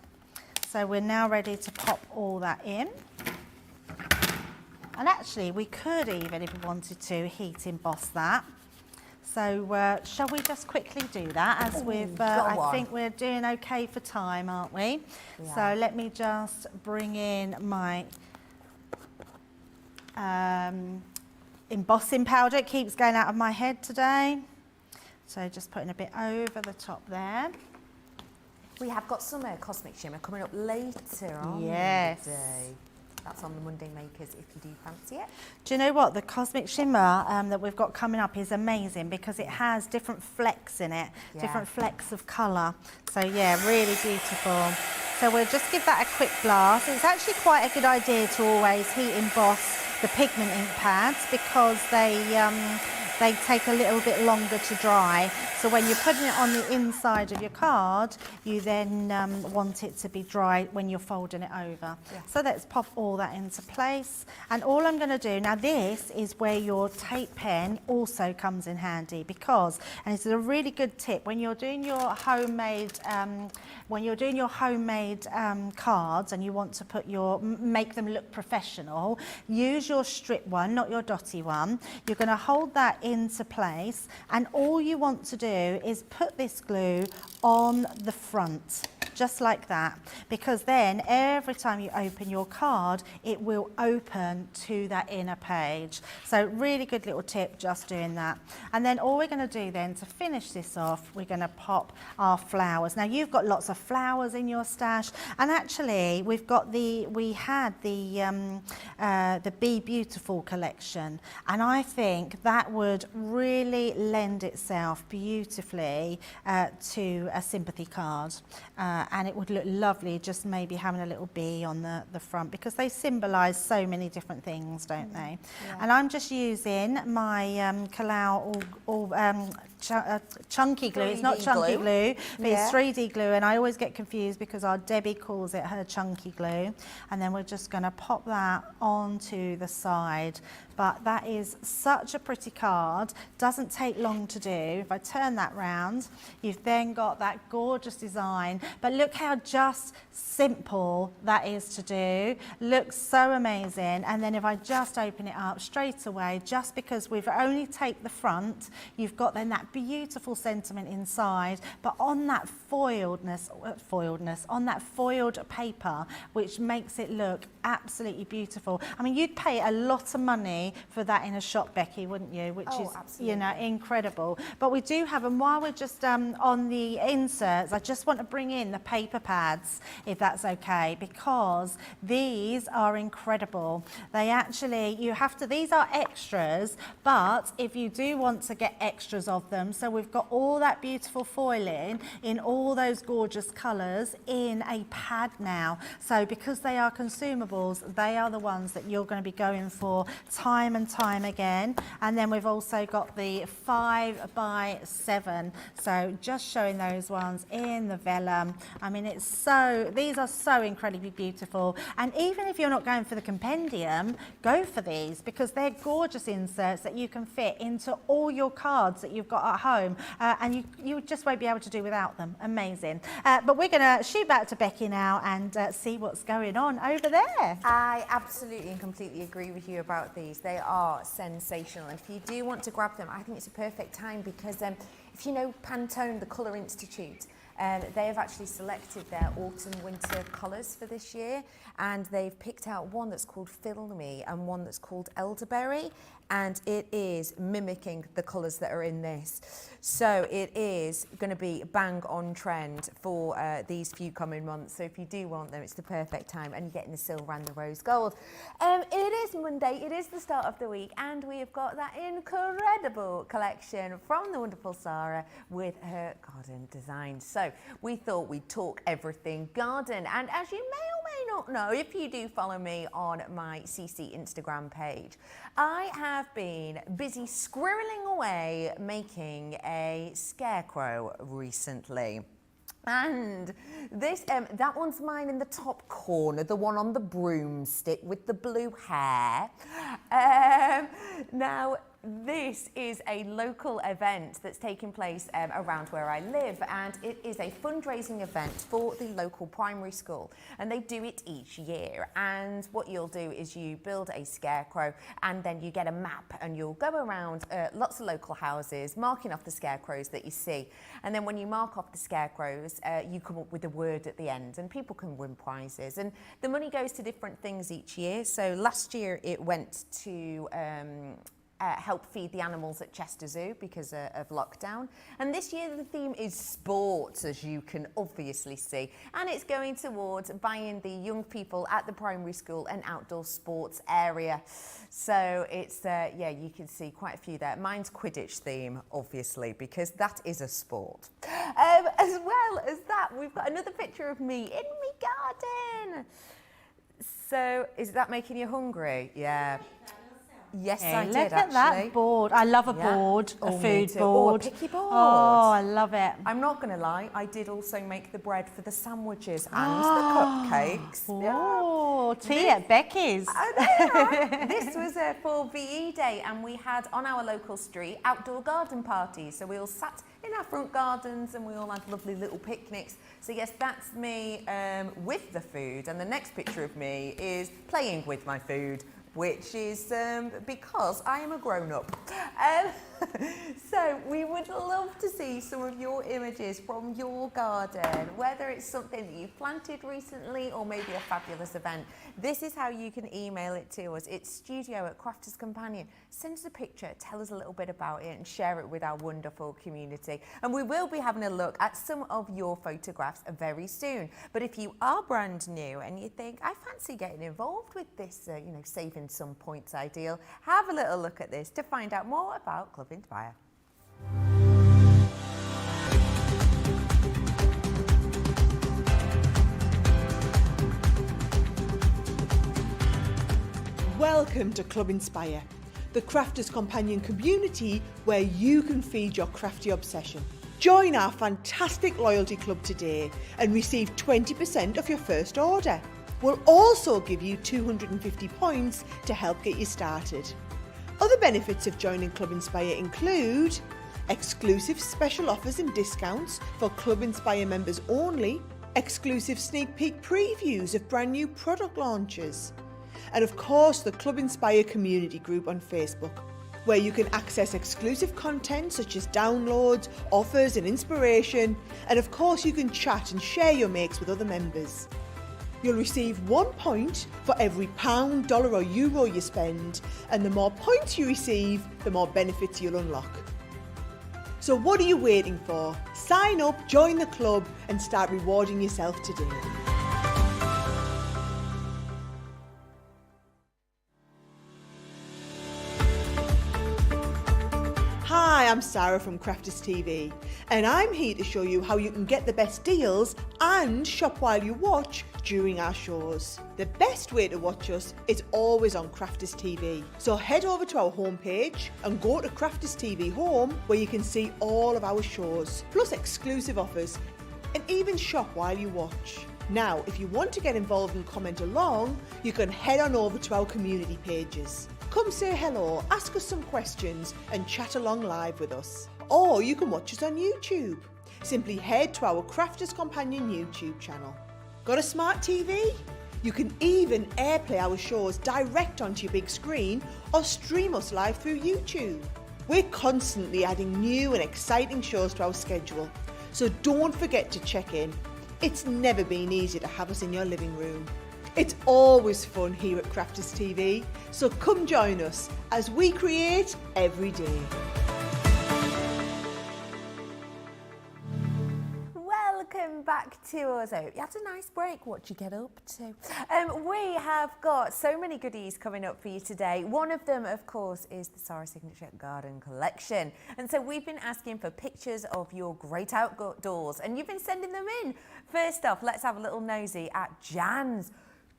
So we're now ready to pop all that in. And actually, we could even, if we wanted to, heat emboss that. So shall we just quickly do that, as we've, I think we're doing okay for time, aren't we? Yeah. So let me just bring in my embossing powder. It keeps going out of my head today. So just putting a bit over the top there. We have got some Cosmic Shimmer coming up later on the day. That's on the Monday Makers if you do fancy it. Do you know what? The Cosmic Shimmer that we've got coming up is amazing because it has different flecks in it, different flecks of colour. So yeah, really beautiful. So we'll just give that a quick blast. It's actually quite a good idea to always heat emboss the pigment ink pads because they take a little bit longer to dry. So when you're putting it on the inside of your card, you then want it to be dry when you're folding it over. Yeah. So let's pop all that into place. And all I'm going to do, now this is where your tape pen also comes in handy because, and it's a really good tip, when you're doing your homemade, cards and you want to put make them look professional, use your strip one, not your dotty one. You're going to hold that into place, and all you want to do is put this glue on the front, just like that, because then every time you open your card, it will open to that inner page. So really good little tip, just doing that. And then all we're going to do then to finish this off, we're going to pop our flowers. Now you've got lots of flowers in your stash, and actually we had the Be Beautiful collection, and I think that would really lend itself beautifully to a sympathy card. and it would look lovely just maybe having a little bee on the front, because they symbolise so many different things, don't they? Yeah. And I'm just using my Kalau chunky glue. It's not 3D chunky glue, but Yeah. it's 3D glue, and I always get confused because our Debbie calls it her chunky glue. And then we're just going to pop that onto the side. But that is such a pretty card, doesn't take long to do. If I turn that round, you've then got that gorgeous design, but look how just simple that is to do. Looks so amazing. And then if I just open it up straight away, just because we've only taped the front, you've got then that beautiful sentiment inside, but on that on that foiled paper, which makes it look absolutely beautiful. I mean, you'd pay a lot of money for that in a shop, Becky, wouldn't you? Which is, absolutely. you know, incredible. But we do have them. While we're just on the inserts, I just want to bring in the paper pads, if that's okay, because these are incredible. They actually, these are extras, but if you do want to get extras of them, so we've got all that beautiful foiling in all those gorgeous colours in a pad now. So because they are consumables, they are the ones that you're going to be going for time and time again. And then we've also got the 5x7, so just showing those ones in the vellum. I mean, these are so incredibly beautiful. And even if you're not going for the compendium, go for these, because they're gorgeous inserts that you can fit into all your cards that you've got at home, and you just won't be able to do without them. Amazing. But we're going to shoot back to Becky now and see what's going on over there. I absolutely and completely agree with you about these. They are sensational. If you do want to grab them, I think it's a perfect time, because if you know Pantone, the Colour Institute, they have actually selected their autumn-winter colours for this year, and they've picked out one that's called Fill Me and one that's called Elderberry, and it is mimicking the colours that are in this. So it is going to be bang on trend for these few coming months. So if you do want them, it's the perfect time, and you're getting the silver and the rose gold. It is Monday, it is the start of the week, and we have got that incredible collection from the wonderful Sarah with her garden design. So we thought we'd talk everything garden, and as you may or may not know, if you do follow me on my CC Instagram page, I have been busy squirreling away making a scarecrow recently. And this, that one's mine in the top corner, the one on the broomstick with the blue hair. Now, this is a local event that's taking place around where I live, and it is a fundraising event for the local primary school, and they do it each year. And what you'll do is you build a scarecrow, and then you get a map, and you'll go around lots of local houses marking off the scarecrows that you see. And then when you mark off the scarecrows, you come up with a word at the end, and people can win prizes. And the money goes to different things each year. So last year it went to help feed the animals at Chester Zoo because of lockdown. And this year the theme is sports, as you can obviously see. And it's going towards buying the young people at the primary school an outdoor sports area. So it's, yeah, you can see quite a few there. Mine's Quidditch theme, obviously, because that is a sport. As well as that, we've got another picture of me in my garden. So is that making you hungry? Yeah. Yes, I did, Look at actually. that board. I love a board, a food board. Oh, a picky board. Oh, I love it. I'm not going to lie, I did also make the bread for the sandwiches and the cupcakes. Oh, tea at Becky's. I know, right? This was for VE Day, and we had on our local street outdoor garden parties. So we all sat in our front gardens and we all had lovely little picnics. So yes, that's me with the food. And the next picture of me is playing with my food, which is because I am a grown-up. So we would love to see some of your images from your garden, whether it's something that you've planted recently or maybe a fabulous event. This is how you can email it to us. It's studio@Crafters Companion. Send us a picture, tell us a little bit about it, and share it with our wonderful community. And we will be having a look at some of your photographs very soon. But if you are brand new and you think, I fancy getting involved with this, you know, saving some points ideal, have a little look at this to find out more about Club Inspire. Welcome to Club Inspire, the crafters companion community where you can feed your crafty obsession. Join our fantastic loyalty club today and receive 20% off your first order. We'll also give you 250 points to help get you started. Other benefits of joining Club Inspire include exclusive special offers and discounts for Club Inspire members only, exclusive sneak peek previews of brand new product launches, and of course the Club Inspire community group on Facebook, where you can access exclusive content such as downloads, offers and inspiration, and of course you can chat and share your makes with other members. You'll receive 1 point for every pound, dollar or euro you spend, and the more points you receive, the more benefits you'll unlock. So what are you waiting for? Sign up, join the club and start rewarding yourself today. Hi, I'm Sarah from Crafters TV and I'm here to show you how you can get the best deals and shop while you watch during our shows. The best way to watch us is always on Crafters TV. So head over to our homepage and go to Crafters TV Home where you can see all of our shows, plus exclusive offers and even shop while you watch. Now, if you want to get involved and comment along, you can head on over to our community pages. Come say hello, ask us some questions and chat along live with us. Or you can watch us on YouTube. Simply head to our Crafters Companion YouTube channel. Got a smart TV? You can even airplay our shows direct onto your big screen or stream us live through YouTube. We're constantly adding new and exciting shows to our schedule, so don't forget to check in. It's never been easier to have us in your living room. It's always fun here at Crafters TV, so come join us as we create every day. Welcome back to us. I hope you had a nice break. What'd you get up to? We have got so many goodies coming up for you today. One of them, of course, is the Sarah Signature Garden Collection. And so we've been asking for pictures of your great outdoors, and you've been sending them in. First off, let's have a little nosy at Jan's.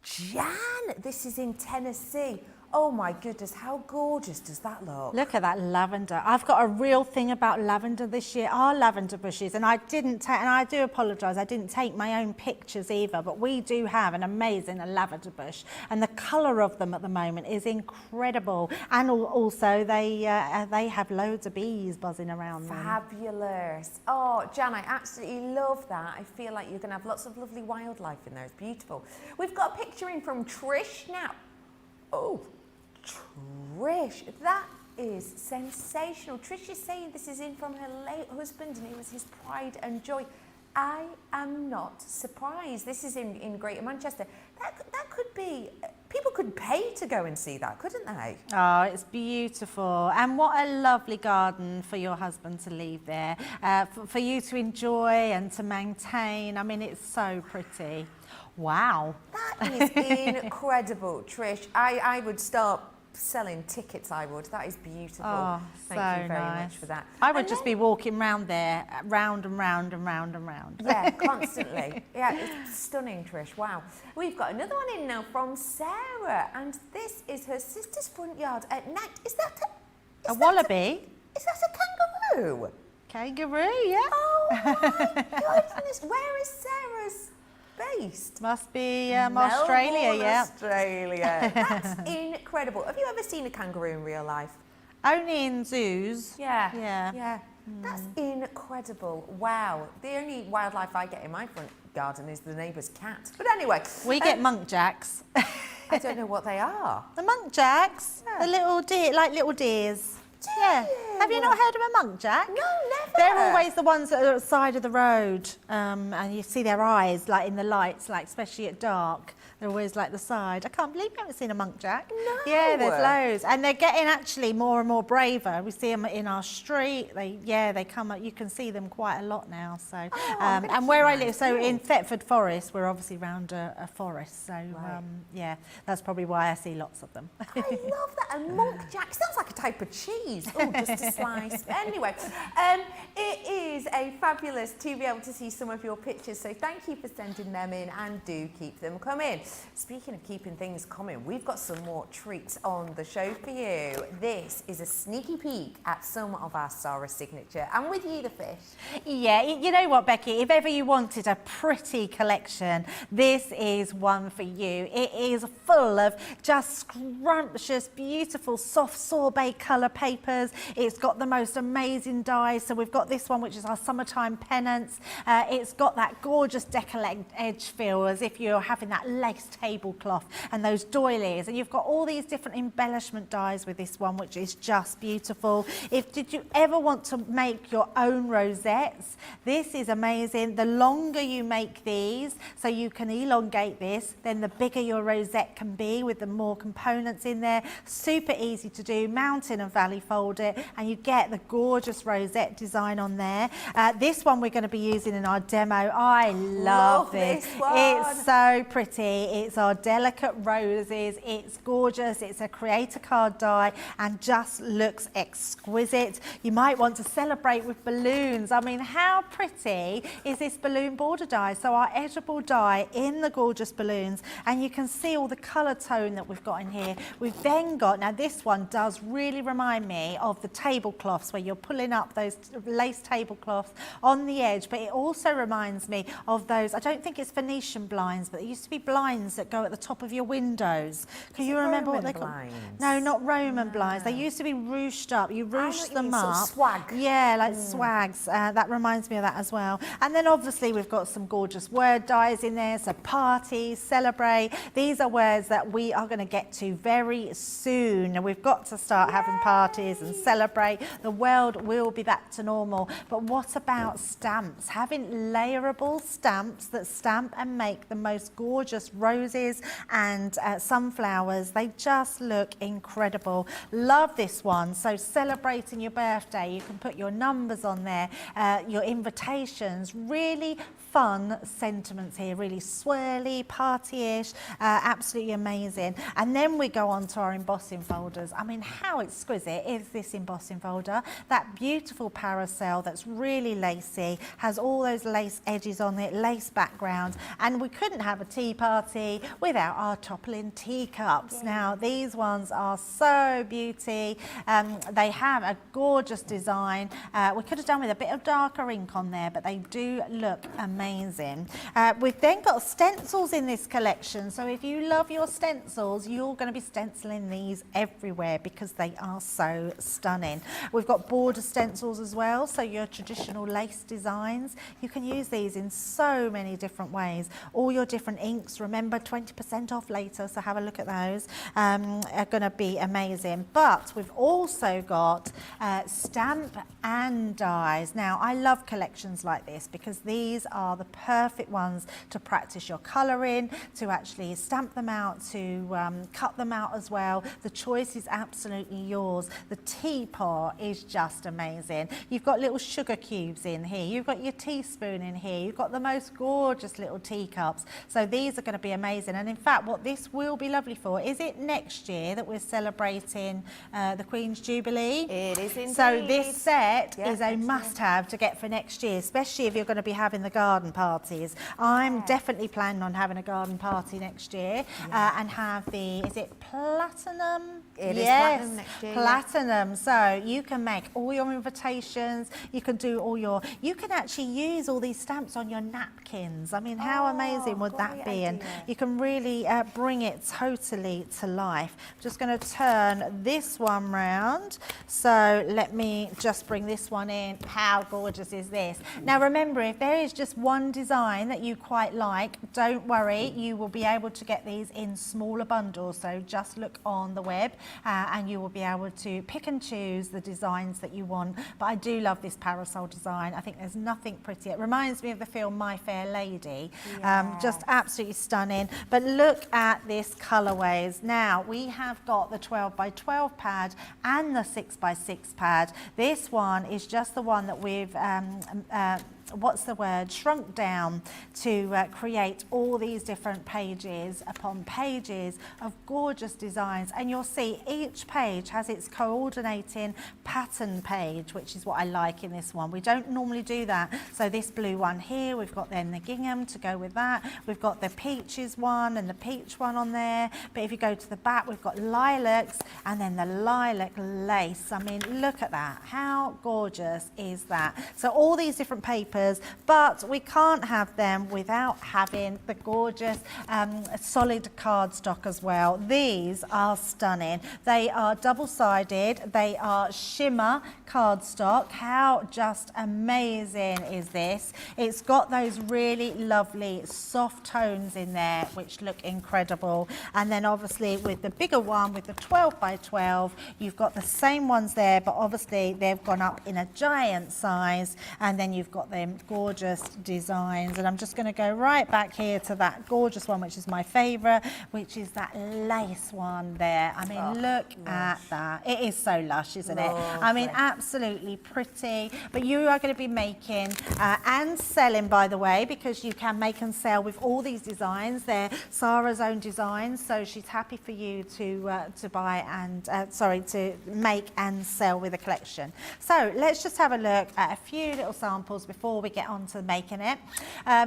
Jan, this is in Tennessee. Oh my goodness, how gorgeous does that look? Look at that lavender. I've got a real thing about lavender this year, our lavender bushes, and I didn't take, and I do apologise, I didn't take my own pictures either, but we do have an amazing lavender bush, and the colour of them at the moment is incredible, and also they have loads of bees buzzing around them. Fabulous. Oh, Jan, I absolutely love that. I feel like you're going to have lots of lovely wildlife in there. It's beautiful. We've got a picture in from Trish now. Oh, Trish, that is sensational. Trish is saying this is in from her late husband and it was his pride and joy. I am not surprised. This is in Greater Manchester. That could be, people could pay to go and see that, couldn't they? Oh, it's beautiful. And what a lovely garden for your husband to leave there, for you to enjoy and to maintain. I mean, it's so pretty. Wow. That is incredible, Trish. I would start selling tickets, I would. That is beautiful. Oh, Thank you very much for that. I would just be walking round there, round and round and round and round. Yeah, constantly. Yeah, it's stunning, Trish. Wow. We've got another one in now from Sarah, and this is her sister's front yard at night. Is that a wallaby? Is that a kangaroo? Kangaroo, yeah. Oh my goodness. Where is Sarah's based? Must be Australia, yeah. Australia. That's incredible. Have you ever seen a kangaroo in real life? Only in zoos. Yeah. Yeah. Yeah. That's incredible. Wow. The only wildlife I get in my front garden is the neighbour's cat. But anyway. We get munkjacks. I don't know what they are. The munkjacks? Yeah. The little deer, like little deers. Yeah. Have you not heard of a munkjack? No, never. They're always the ones that are at the side of the road, and you see their eyes, like in the lights, like especially at dark. They're always like the side. I can't believe you haven't seen a munkjack. No. Yeah, there's loads, and they're getting actually more and more braver. We see them in our street. They come up. You can see them quite a lot now. So, and where I live, so in Thetford Forest, we're obviously round a forest. So, yeah, that's probably why I see lots of them. I love that. A munkjack sounds like a type of cheese. cheese. Oh, just a slice. Anyway, it is fabulous to be able to see some of your pictures. So thank you for sending them in, and do keep them coming. Speaking of keeping things coming, we've got some more treats on the show for you. This is a sneaky peek at some of our Sarah signature. And with you, the fish. Yeah, you know what, Becky, if ever you wanted a pretty collection, this is one for you. It is full of just scrumptious, beautiful, soft sorbet colour papers. It's got the most amazing dies. So we've got this one, which is our summertime pennants. It's got that gorgeous decollete edge feel, as if you're having that lace tablecloth and those doilies. And you've got all these different embellishment dies with this one, which is just beautiful. Did you ever want to make your own rosettes? This is amazing. The longer you make these, so you can elongate this, then the bigger your rosette can be with the more components in there. Super easy to do. Mountain and valley fold it, and you get the gorgeous rosette design on there. This one we're going to be using in our demo. I love this one. It's so pretty. It's our delicate roses. It's gorgeous. It's a creator card die and just looks exquisite. You might want to celebrate with balloons. I mean, how pretty is this balloon border die? So our edible die in the gorgeous balloons, and you can see all the colour tone that we've got in here. We've then got, now this one does really remind me of the tablecloths where you're pulling up those lace tablecloths on the edge, but it also reminds me of those, I don't think it's Venetian blinds, but there used to be blinds that go at the top of your windows. Can you remember what they're called? No, not Roman blinds. They used to be ruched up. You ruched them up. Sort of swag. Yeah, like swags. That reminds me of that as well. And then obviously we've got some gorgeous word dies in there. So party, celebrate. These are words that we are going to get to very soon. We've got to start having parties and celebrate. The world will be back to normal. But what about stamps? Having layerable stamps that stamp and make the most gorgeous roses and sunflowers. They just look incredible. Love this one. So celebrating your birthday, you can put your numbers on there, your invitations, really fun sentiments here, really swirly, party-ish, absolutely amazing. And then we go on to our embossing folders. I mean, how exquisite is this embossing folder? That beautiful parasol that's really lacy, has all those lace edges on it, lace background, and we couldn't have a tea party without our toppling teacups. Yeah. Now, these ones are so beauty. They have a gorgeous design. We could have done with a bit of darker ink on there, but they do look amazing. We've then got stencils in this collection. So if you love your stencils, you're going to be stenciling these everywhere because they are so stunning. We've got border stencils as well. So your traditional lace designs, you can use these in so many different ways. All your different inks, remember 20% off later, so have a look at those, are going to be amazing. But we've also got stamp and dies. Now, I love collections like this because these are the perfect ones to practice your colouring, to actually stamp them out, to cut them out as well. The choice is absolutely yours. The teapot is just amazing. You've got little sugar cubes in here. You've got your teaspoon in here. You've got the most gorgeous little teacups. So these are going to be amazing. And in fact, what this will be lovely for, is it next year that we're celebrating the Queen's Jubilee? It is indeed. So this set is a must-have to get for next year, especially if you're going to be having the garden parties. I'm definitely planning on having a garden party next year and have the, is it platinum? It is platinum next year. Platinum. So you can make all your invitations, you can do all your, you can actually use all these stamps on your napkins. I mean, how amazing would that be? And you can really bring it totally to life. I'm just going to turn this one round. So let me just bring this one in. How gorgeous is this? Now remember, if there is just one design that you quite like, don't worry, you will be able to get these in smaller bundles. So just look on the web and you will be able to pick and choose the designs that you want. But I do love this parasol design. I think there's nothing prettier. It reminds me of the film My Fair Lady. Just absolutely stunning. But look at this colourways. Now we have got the 12 by 12 pad and the 6 by 6 pad. This one is just the one that we've what's the word, shrunk down to create all these different pages upon pages of gorgeous designs. And you'll see each page has its coordinating pattern page, which is what I like in this one. We don't normally do that. So this blue one here, we've got then the gingham to go with that. We've got the peaches one and the peach one on there. But if you go to the back, we've got lilacs and then the lilac lace. I mean, look at that. How gorgeous is that? So all these different papers, but we can't have them without having the gorgeous solid cardstock as well. These are stunning. They are double-sided. They are shimmer cardstock. How just amazing is this? It's got those really lovely soft tones in there, which look incredible. And then obviously with the bigger one, with the 12 by 12, you've got the same ones there, but obviously they've gone up in a giant size. And then you've got them gorgeous designs. And I'm just going to go right back here to that gorgeous one, which is my favorite, which is that lace one there. I mean, look at that. It is so lush, isn't it? I mean, absolutely pretty. But you are going to be making and selling, by the way, because you can make and sell with all these designs. They're Sarah's own designs, so she's happy for you to buy and to make and sell with a collection. So let's just have a look at a few little samples before we get on to making it.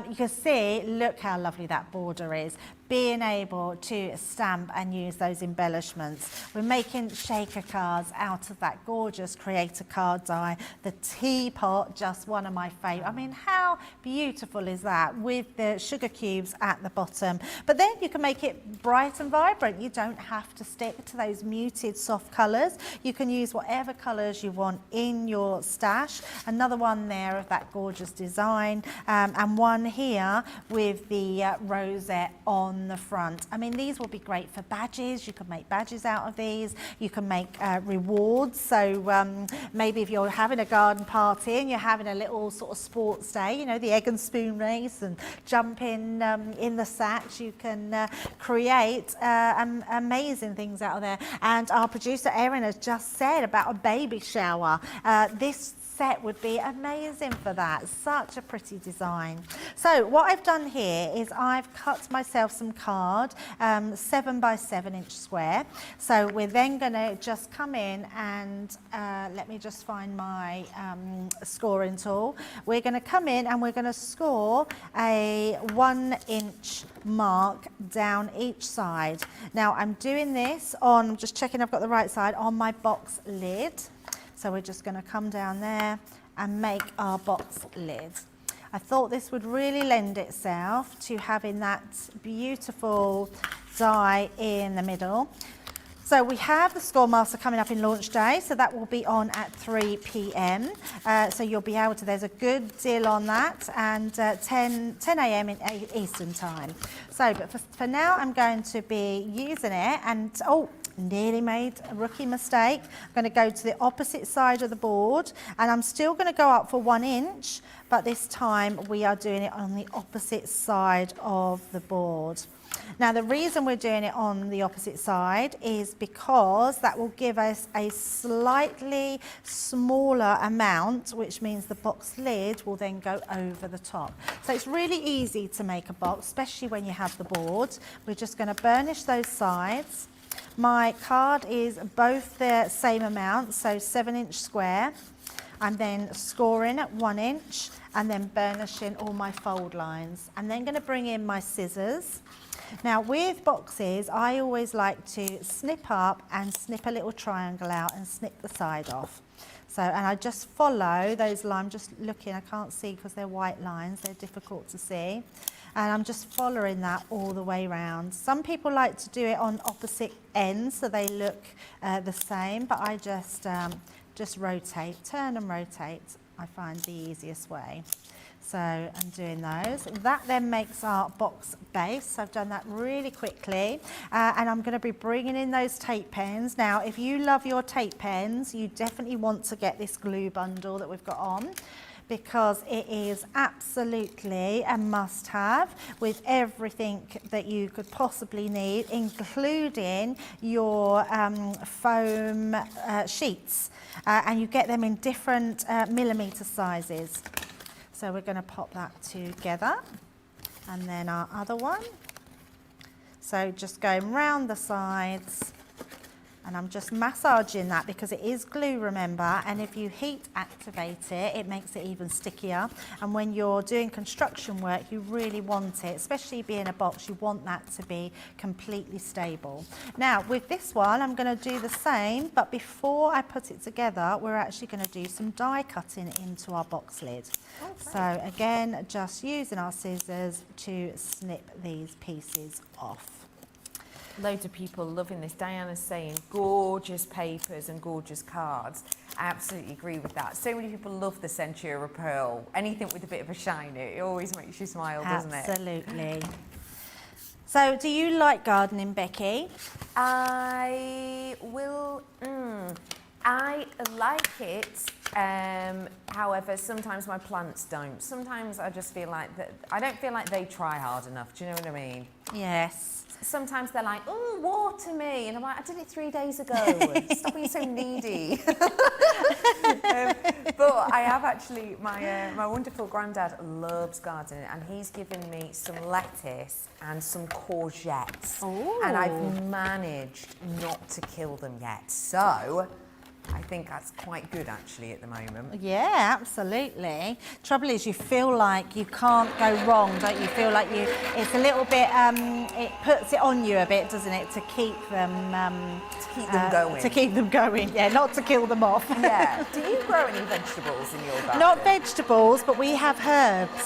You can see, look how lovely that border is. Being able to stamp and use those embellishments. We're making shaker cards out of that gorgeous creator card die. The teapot, just one of my favourite. I mean, how beautiful is that with the sugar cubes at the bottom? But then you can make it bright and vibrant. You don't have to stick to those muted soft colours. You can use whatever colours you want in your stash. Another one there of that gorgeous design, and one here with the rosette on the front. I mean, these will be great for badges. You can make badges out of these. You can make rewards. So maybe if you're having a garden party and you're having a little sort of sports day, you know, the egg and spoon race and jump in the sacks, you can create amazing things out of there. And our producer Erin has just said about a baby shower. This set would be amazing for that. Such a pretty design. So what I've done here is I've cut myself some card, 7 by 7 inch square. So we're then going to just come in and let me just find my scoring tool. We're going to come in and we're going to score a 1 inch mark down each side. Now I'm doing this on, I'm just checking I've got the right side, on my box lid. So we're just going to come down there and make our box lid. I thought this would really lend itself to having that beautiful die in the middle. So we have the Scoremaster coming up in launch day, so that will be on at 3 p.m. So you'll be able to, there's a good deal on that, and 10 a.m. in Eastern time. So, but for now, I'm going to be using it, and nearly made a rookie mistake. I'm going to go to the opposite side of the board, and I'm still going to go up for 1 inch, but this time we are doing it on the opposite side of the board. Now the reason we're doing it on the opposite side is because that will give us a slightly smaller amount, which means the box lid will then go over the top. So it's really easy to make a box, especially when you have the board. We're just going to burnish those sides. My card is both the same amount, so 7 inch square. I'm then scoring at 1 inch and then burnishing all my fold lines. I'm then going to bring in my scissors. Now with boxes, I always like to snip up and snip a little triangle out and snip the side off. So, and I just follow those lines. I'm just looking, I can't see because they're white lines, they're difficult to see. And I'm just following that all the way around. Some people like to do it on opposite ends so they look the same, but I just rotate, turn and rotate, I find the easiest way. So I'm doing those. That then makes our box base. I've done that really quickly. And I'm going to be bringing in those tape pens. Now, if you love your tape pens, you definitely want to get this glue bundle that we've got on, because it is absolutely a must-have with everything that you could possibly need, including your foam sheets. And you get them in different millimetre sizes. So we're going to pop that together, and then our other one. So just going round the sides, and I'm just massaging that because it is glue, remember, and if you heat activate it, it makes it even stickier. And when you're doing construction work, you really want it, especially being a box, you want that to be completely stable. Now, with this one, I'm going to do the same, but before I put it together, we're actually going to do some die cutting into our box lid. Okay. So again, just using our scissors to snip these pieces off. Loads of people loving this. Diana's saying gorgeous papers and gorgeous cards. I absolutely agree with that. So many people love the Centura Pearl. Anything with a bit of a shine, it always makes you smile, doesn't it? Absolutely. So do you like gardening, Becky? I like it. However, sometimes my plants don't. Sometimes I just feel like that. I don't feel like they try hard enough. Do you know what I mean? Yes. Sometimes they're like, oh, water me. And I'm like, I did it 3 days ago. Stop being so needy. But I have actually, my wonderful granddad loves gardening, and he's given me some lettuce and some courgettes. Ooh. And I've managed not to kill them yet. So I think that's quite good actually at the moment. Yeah, absolutely. Trouble is, you feel like you can't go wrong, don't you? Feel like it's a little bit, it puts it on you a bit, doesn't it, to keep them going. To keep them going, yeah, not to kill them off. Yeah. Do you grow any vegetables in your garden? Not vegetables, but we have herbs.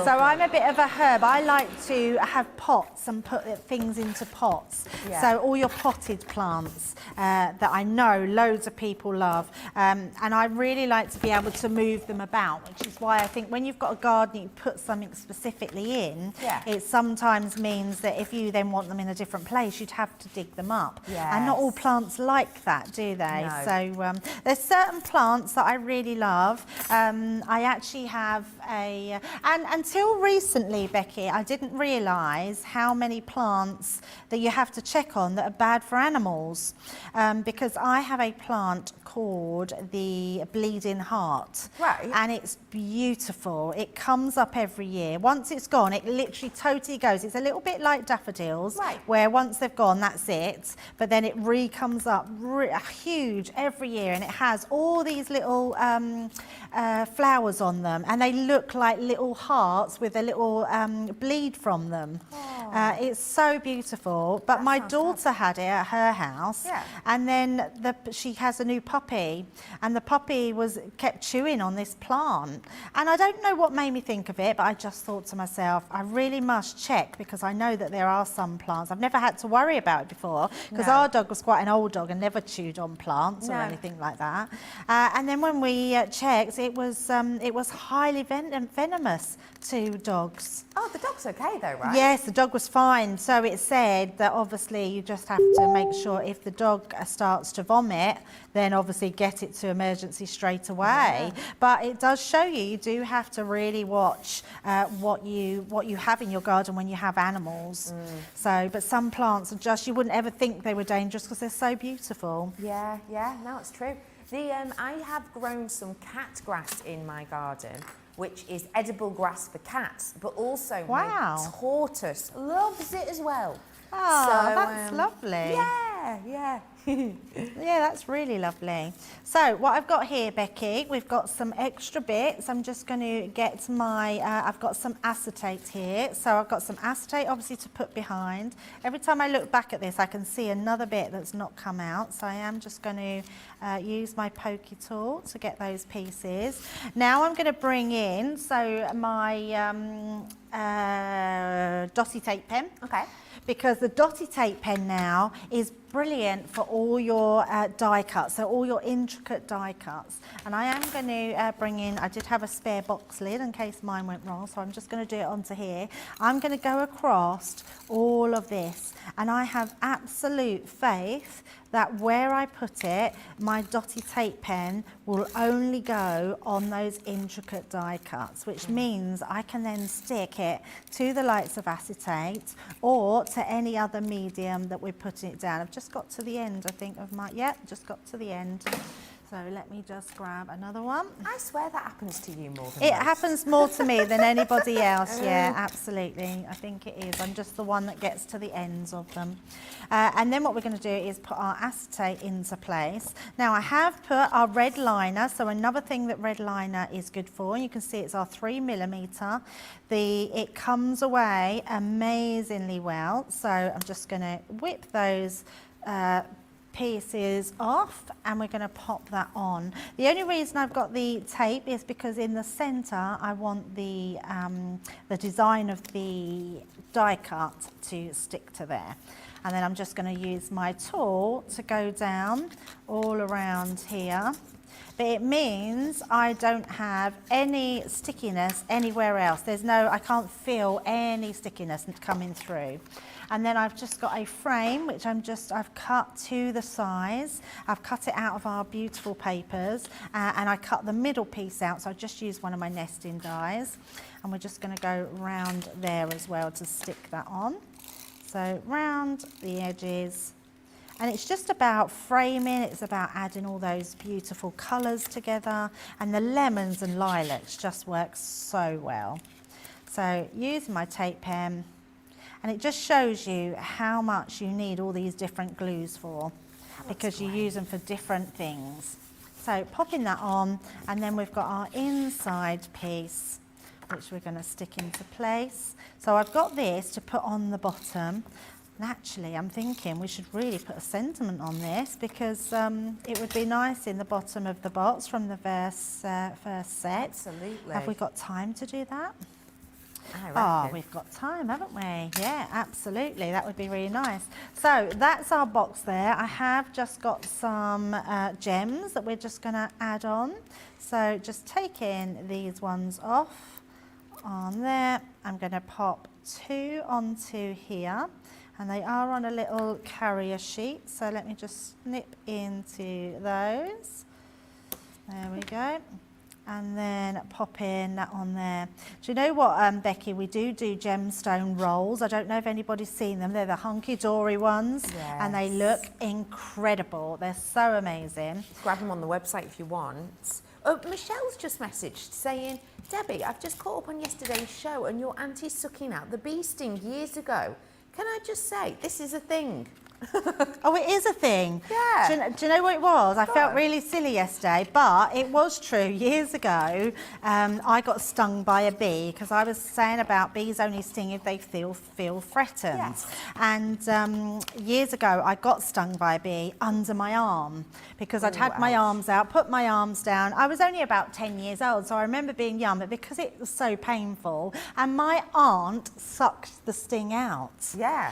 So I'm a bit of a herb. I like to have pots and put things into pots. Yeah. So all your potted plants that I know loads of people love, and I really like to be able to move them about, which is why I think when you've got a garden, you put something specifically in, it sometimes means that if you then want them in a different place, you'd have to dig them up. Yes. And not all plants like that, do they? No. So there's certain plants that I really love. I actually have and until recently, Becky, I didn't realise how many plants that you have to check on that are bad for animals, because I have a plant called the bleeding heart. Right. And it's beautiful. It comes up every year. Once it's gone, it literally totally goes. It's a little bit like daffodils, right, where once they've gone, that's it. But then it comes up huge every year, and it has all these little flowers on them, and they look like little hearts with a little bleed from them. Oh. It's so beautiful. But my daughter had it at her house, and then she has a new puppy, and the puppy kept chewing on this plant, and I don't know what made me think of it, but I just thought to myself, I really must check, because I know that there are some plants. I've never had to worry about it before, because our dog was quite an old dog and never chewed on plants or anything like that. And then when we checked, it was highly venomous to dogs. Oh, the dog's okay though, right? Yes, the dog was fine. So it said that obviously you just have to make sure if the dog starts to vomit, then obviously get it to emergency straight away. Yeah. But it does show you do have to really watch what you have in your garden when you have animals. So, but some plants are just, you wouldn't ever think they were dangerous because they're so beautiful. Yeah, no, it's true. I have grown some cat grass in my garden, which is edible grass for cats, but also my tortoise loves it as well. Oh, so, that's lovely. Yeah. Yeah, that's really lovely. So what I've got here, Becky, we've got some extra bits. I'm just going to get my, I've got some acetate here. So I've got some acetate obviously to put behind. Every time I look back at this, I can see another bit that's not come out. So I am just going to use my pokey tool to get those pieces. Now I'm going to bring in, so my dotty tape pen. Okay. Because the dotty tape pen now is brilliant for all your die cuts, so all your intricate die cuts. And I am going to bring in, I did have a spare box lid in case mine went wrong, so I'm just going to do it onto here. I'm going to go across all of this, and I have absolute faith that where I put it, my dotty tape pen will only go on those intricate die cuts, which means I can then stick it to the likes of acetate or to any other medium that we're putting it down. I've just got to the end, I think, of my, just got to the end. So let me just grab another one. I swear that happens to you more than It most. happens more to me than anybody else, yeah, absolutely. I think it is. I'm just the one that gets to the ends of them. And then what we're going to do is put our acetate into place. Now I have put our red liner, so another thing that red liner is good for, you can see it's our 3mm. It comes away amazingly well, so I'm just going to whip those pieces off and we're going to pop that on. The only reason I've got the tape is because in the center I want the design of the die cut to stick to there. And then I'm just going to use my tool to go down all around here. But it means I don't have any stickiness anywhere else. I can't feel any stickiness coming through. And then I've just got a frame which I've cut to the size. I've cut it out of our beautiful papers and I cut the middle piece out, so I just used one of my nesting dies. And we're just going to go round there as well to stick that on. So round the edges. And it's just about framing, it's about adding all those beautiful colours together, and the lemons and lilacs just work so well. So using my tape pen, and it just shows you how much you need all these different glues for, because you use them for different things. So popping that on, and then we've got our inside piece, which we're going to stick into place. So I've got this to put on the bottom. And actually, I'm thinking we should really put a sentiment on this, because it would be nice in the bottom of the box from the first set. Absolutely. Have we got time to do that? I reckon. Oh, we've got time, haven't we? Yeah, absolutely. That would be really nice. So that's our box there. I have just got some gems that we're just going to add on. So just taking these ones off on there. I'm going to pop 2 onto here. And they are on a little carrier sheet, so let me just snip into those. There we go. And then pop in that on there. Do you know what, Becky, we do gemstone rolls. I don't know if anybody's seen them. They're the hunky-dory ones, yes. And they look incredible. They're so amazing. Grab them on the website if you want. Oh, Michelle's just messaged saying, Debbie, I've just caught up on yesterday's show and your auntie's sucking out the bee sting years ago. Can I just say, this is a thing. Oh, it is a thing. Yeah. Do you know what it was? I felt really silly yesterday, but it was true. Years ago, I got stung by a bee because I was saying about bees only sting if they feel threatened. Yes. And years ago, I got stung by a bee under my arm because I'd had my arms out, put my arms down. I was only about 10 years old, so I remember being young, but because it was so painful, and my aunt sucked the sting out. Yeah.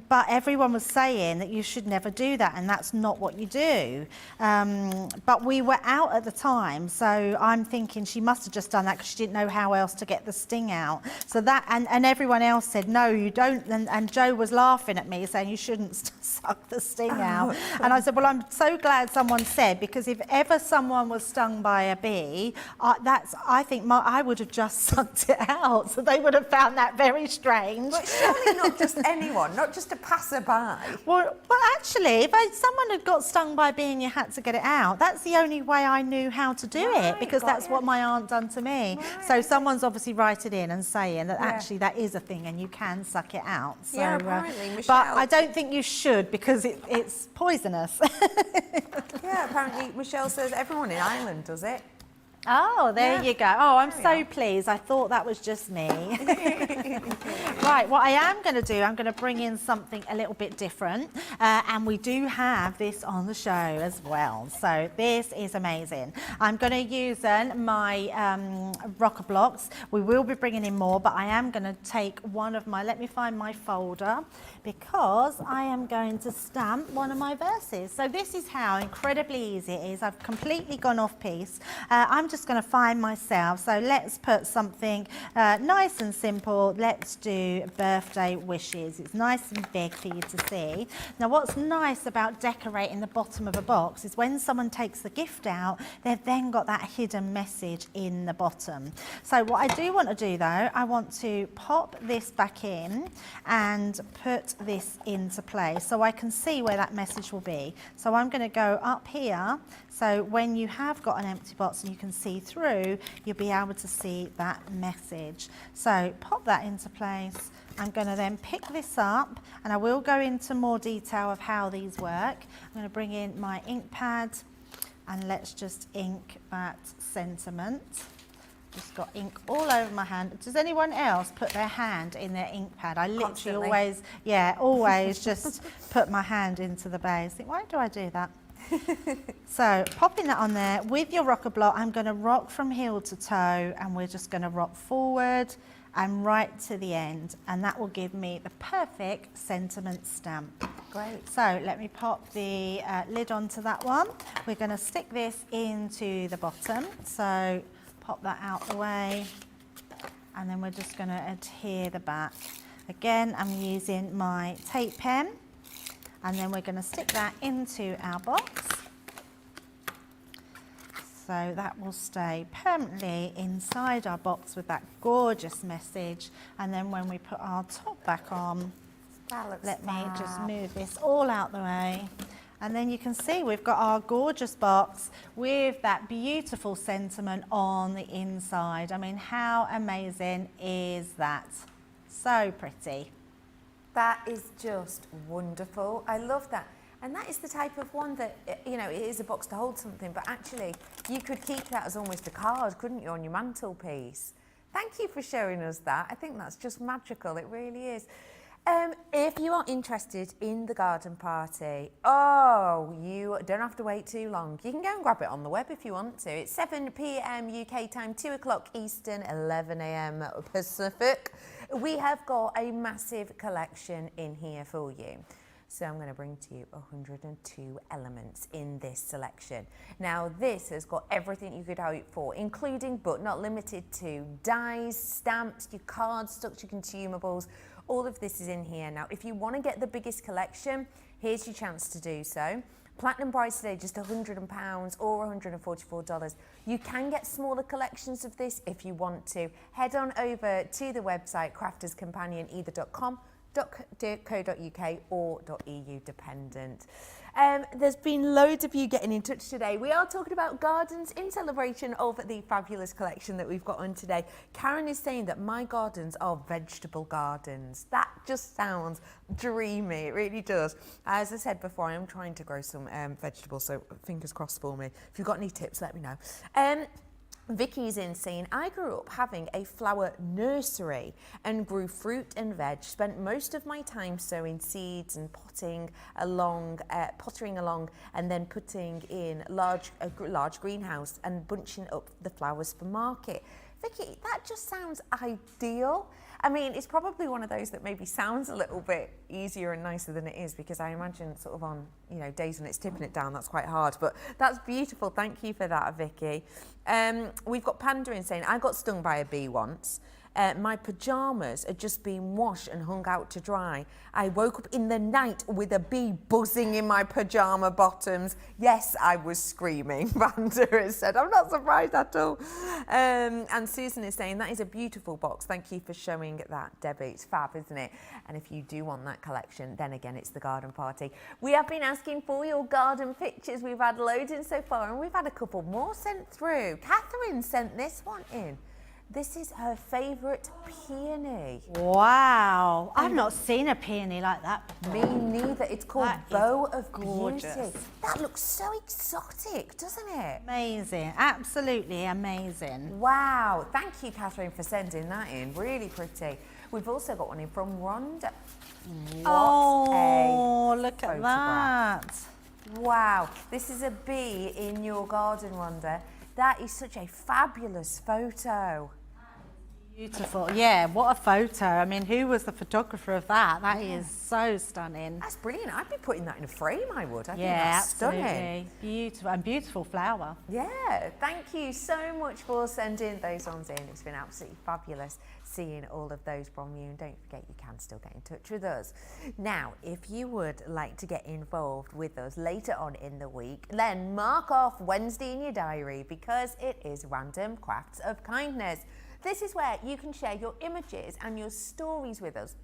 But everyone was saying that you should never do that, and that's not what you do. But we were out at the time, so I'm thinking she must have just done that because she didn't know how else to get the sting out. So that, and everyone else said, no, you don't. And Joe was laughing at me saying you shouldn't suck the sting out. And I said, well, I'm so glad someone said, because if ever someone was stung by a bee, I think I would have just sucked it out. So they would have found that very strange. But surely not just anyone, not just a passerby. Well, actually, if someone had got stung by a bee and you had to get it out, that's the only way I knew how to do it, because that's what my aunt done to me. Right. So someone's obviously writing in and saying that actually that is a thing and you can suck it out. So, yeah, apparently, Michelle. But I don't think you should, because it's poisonous. Yeah, apparently Michelle says everyone in Ireland does it. Oh, there you go. Oh, I'm so pleased. I thought that was just me. Right, what I am going to do, I'm going to bring in something a little bit different. And we do have this on the show as well. So this is amazing. I'm going to use my rocker blocks. We will be bringing in more, but I am going to take one of my, let me find my folder, because I am going to stamp one of my verses. So this is how incredibly easy it is. I've completely gone off piece. I'm just going to find myself. So let's put something nice and simple. Let's do birthday wishes. It's nice and big for you to see. Now, what's nice about decorating the bottom of a box is when someone takes the gift out, they've then got that hidden message in the bottom. So what I do want to do though, I want to pop this back in and put this into place so I can see where that message will be. So I'm going to go up here, so when you have got an empty box and you can see through, you'll be able to see that message. So pop that into place. I'm going to then pick this up, and I will go into more detail of how these work. I'm going to bring in my ink pad, and let's just ink that sentiment. Just got ink all over my hand. Does anyone else put their hand in their ink pad? I literally Constantly. always just put my hand into the base. Think, why do I do that? So popping that on there with your rocker block, I'm going to rock from heel to toe, and we're just going to rock forward and right to the end, and that will give me the perfect sentiment stamp. Great. So let me pop the lid onto that one. We're going to stick this into the bottom. So pop that out the way, and then we're just going to adhere the back. Again, I'm using my tape pen, and then we're going to stick that into our box. So that will stay permanently inside our box with that gorgeous message. And then when we put our top back on, let me just move this all out the way. And then you can see we've got our gorgeous box with that beautiful sentiment on the inside. I mean, how amazing is that? So pretty. That is just wonderful. I love that. And that is the type of one that, you know, it is a box to hold something, but actually you could keep that as almost a card, couldn't you, on your mantelpiece? Thank you for showing us that. I think that's just magical. It really is. If you are interested in the garden party, you don't have to wait too long. You can go and grab it on the web if you want to. It's 7 p.m. UK time, 2 o'clock Eastern, 11 a.m. Pacific. We have got a massive collection in here for you. So I'm going to bring to you 102 elements in this selection. Now this has got everything you could hope for, including but not limited to dies, stamps, your cards, stuck to consumables. All of this is in here. Now if you want to get the biggest collection, here's your chance to do so. Platinum price today, just £100 or $144. You can get smaller collections of this if you want to. Head on over to the website crafterscompanion.com. .co.uk or .eu dependent. There's been loads of you getting in touch today. We are talking about gardens in celebration of the fabulous collection that we've got on today. Karen is saying that my gardens are vegetable gardens. That just sounds dreamy, it really does. As I said before, I am trying to grow some vegetables, so fingers crossed for me. If you've got any tips, let me know. Vicky's in saying, I grew up having a flower nursery and grew fruit and veg, spent most of my time sowing seeds and pottering along, and then putting in a large greenhouse and bunching up the flowers for market. Vicky, that just sounds ideal. I mean, it's probably one of those that maybe sounds a little bit easier and nicer than it is, because I imagine sort of on, you know, days when it's tipping it down, that's quite hard, but that's beautiful. Thank you for that, Vicky. We've got Panda in saying, I got stung by a bee once. My pyjamas had just been washed and hung out to dry. I woke up in the night with a bee buzzing in my pyjama bottoms. Yes, I was screaming, Panda has said. I'm not surprised at all. And Susan is saying, that is a beautiful box. Thank you for showing that, Debbie. It's fab, isn't it? And if you do want that collection, then again, it's the garden party. We have been asking for your garden pictures. We've had loads in so far, and we've had a couple more sent through. Catherine sent this one in. This is her favourite peony. Wow, I've not seen a peony like that before. Me neither. It's called That Bow is of gorgeous. Beauty. That looks so exotic, doesn't it? Amazing, absolutely amazing. Wow. Thank you, Catherine, for sending that in. Really pretty. We've also got one in from Rhonda. What Look at photograph. that. Wow. This is a bee in your garden, Rhonda. That is such a fabulous photo. Beautiful. Yeah, what a photo. I mean, who was the photographer of that? That is so stunning. That's brilliant. I'd be putting that in a frame, I would. I think Yeah, that's stunning. absolutely. Beautiful, and beautiful flower. Yeah, thank you so much for sending those ones in. It's been absolutely fabulous seeing all of those from you. And don't forget, you can still get in touch with us. Now, if you would like to get involved with us later on in the week, then mark off Wednesday in your diary, because it is Random Crafts of Kindness. This is where you can share your images and your stories with us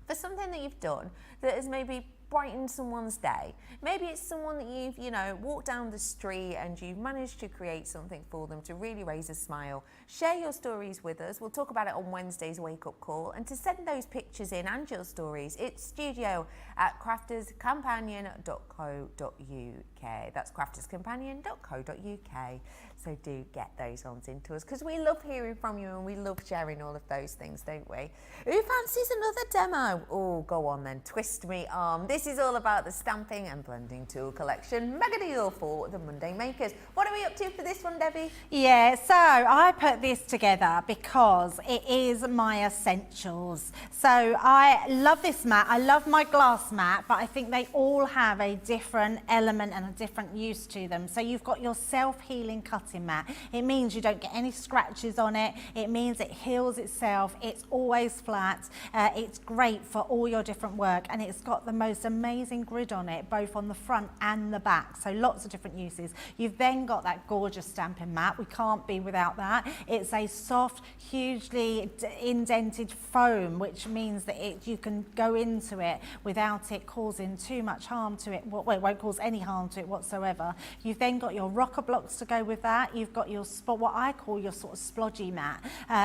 for something that you've done that has maybe brightened someone's day. Maybe it's someone that you've, walked down the street and you've managed to create something for them to really raise a smile. Share your stories with us. We'll talk about it on Wednesday's Wake Up Call. And to send those pictures in and your stories, it's studio@crafterscompanion.co.uk. That's crafterscompanion.co.uk. So do get those ones into us, because we love hearing from you and we love sharing all of those things, don't we? Who fancies another demo? Oh, go on then, twist me arm. This is all about the stamping and blending tool collection. Mega deal for the Monday makers. What are we up to for this one, Debbie? Yeah, so I put this together because it is my essentials. So I love this mat. I love my glass mat, but I think they all have a different element and a different use to them. So you've got your self-healing cutting mat. It means you don't get any scratches on it. It means it heals itself. It's always flat. It's great for all your different work, and it's got the most amazing grid on it, both on the front and the back. So lots of different uses. You've then got that gorgeous stamping mat. We can't be without that. It's a soft, hugely indented foam, which means that you can go into it without it causing too much harm to it. Well, it won't cause any harm to it whatsoever. You've then got your rocker blocks to go with that. You've got your what I call your sort of splodgy mat,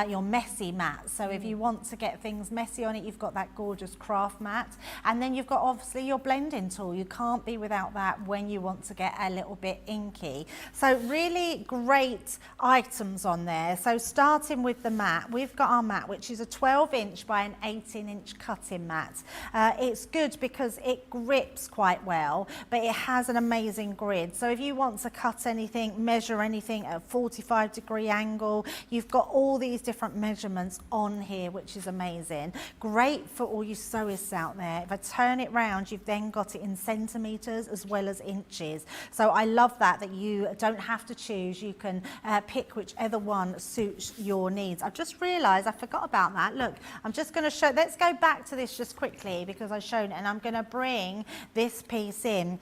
your messy mat. So if you want to get things messy on it, you've got that gorgeous craft mat. And then you've got obviously your blending tool. You can't be without that when you want to get a little bit inky. So really great items on there. So starting with the mat, we've got our mat, which is a 12-inch by an 18-inch cutting mat. It's good because it grips quite well, but it has an amazing grid. So if you want to cut anything, measure anything at a 45-degree angle, you've got all these different measurements on here, which is amazing. Great for all you sewists out there. If I turn it round, you've then got it in centimetres as well as inches. So I love that you don't have to choose. You can pick whichever one suits your needs. I've just realised I forgot about that. Look, I'm just going to show, let's go back to this just quickly because I've shown it, and I'm going to bring this piece in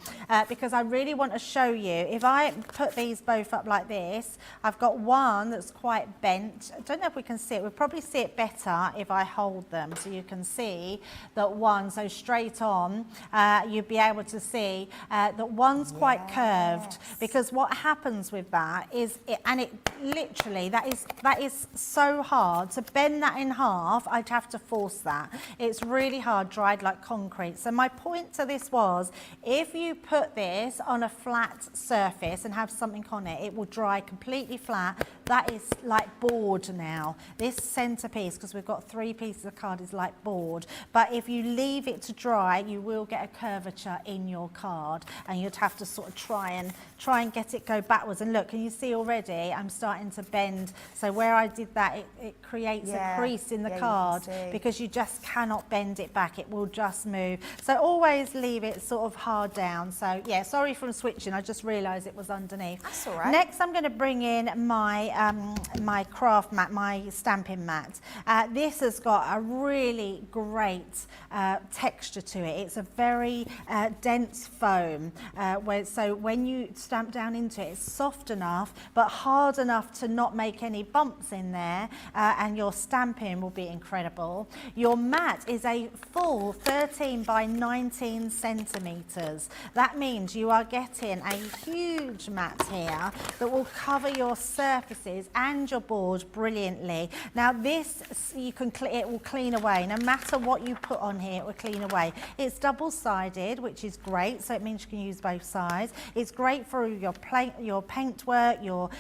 because I really want to show you. If I put these both up like this, I've got one that's quite bent. I don't know if we can see it. We'll probably see it better if I hold them, so you can see that one, so straight on, you'd be able to see that one's quite curved, because what happens with that is, literally, that is so hard. To bend that in half, I'd have to force that. It's really hard, dried like concrete. So my point to this was, if you put this on a flat surface and have something on it, it will dry completely flat. That is like board now. This centerpiece, because we've got 3 pieces of card, is like board. But if you leave it to dry, you will get a curvature in your card, and you'd have to sort of try and get it go backwards. And look, can you see already I'm starting to bend? So where I did that, it creates a crease in the card, because you just cannot bend it back. It will just move. So always leave it sort of hard down. So yeah, sorry from switching. I just realised it was underneath. That's all right. Next, I'm going to bring in my my craft mat, my stamping mat. This has got a really great texture to it. It's a very dense foam, so when you stamp down into it, it's soft enough but hard enough to not make any bumps in there, and your stamping will be incredible. Your mat is a full 13 by 19 centimetres. That means you are getting a huge mat here that will cover your surfaces and your board brilliantly. Now this, it will clean away. No matter what you put on here, it will clean away. It's double-sided, which is great, so it means you can use both sides. It's great for your paint work, your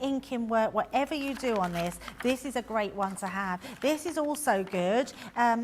inking work, whatever you do on this. This is a great one to have. This is also good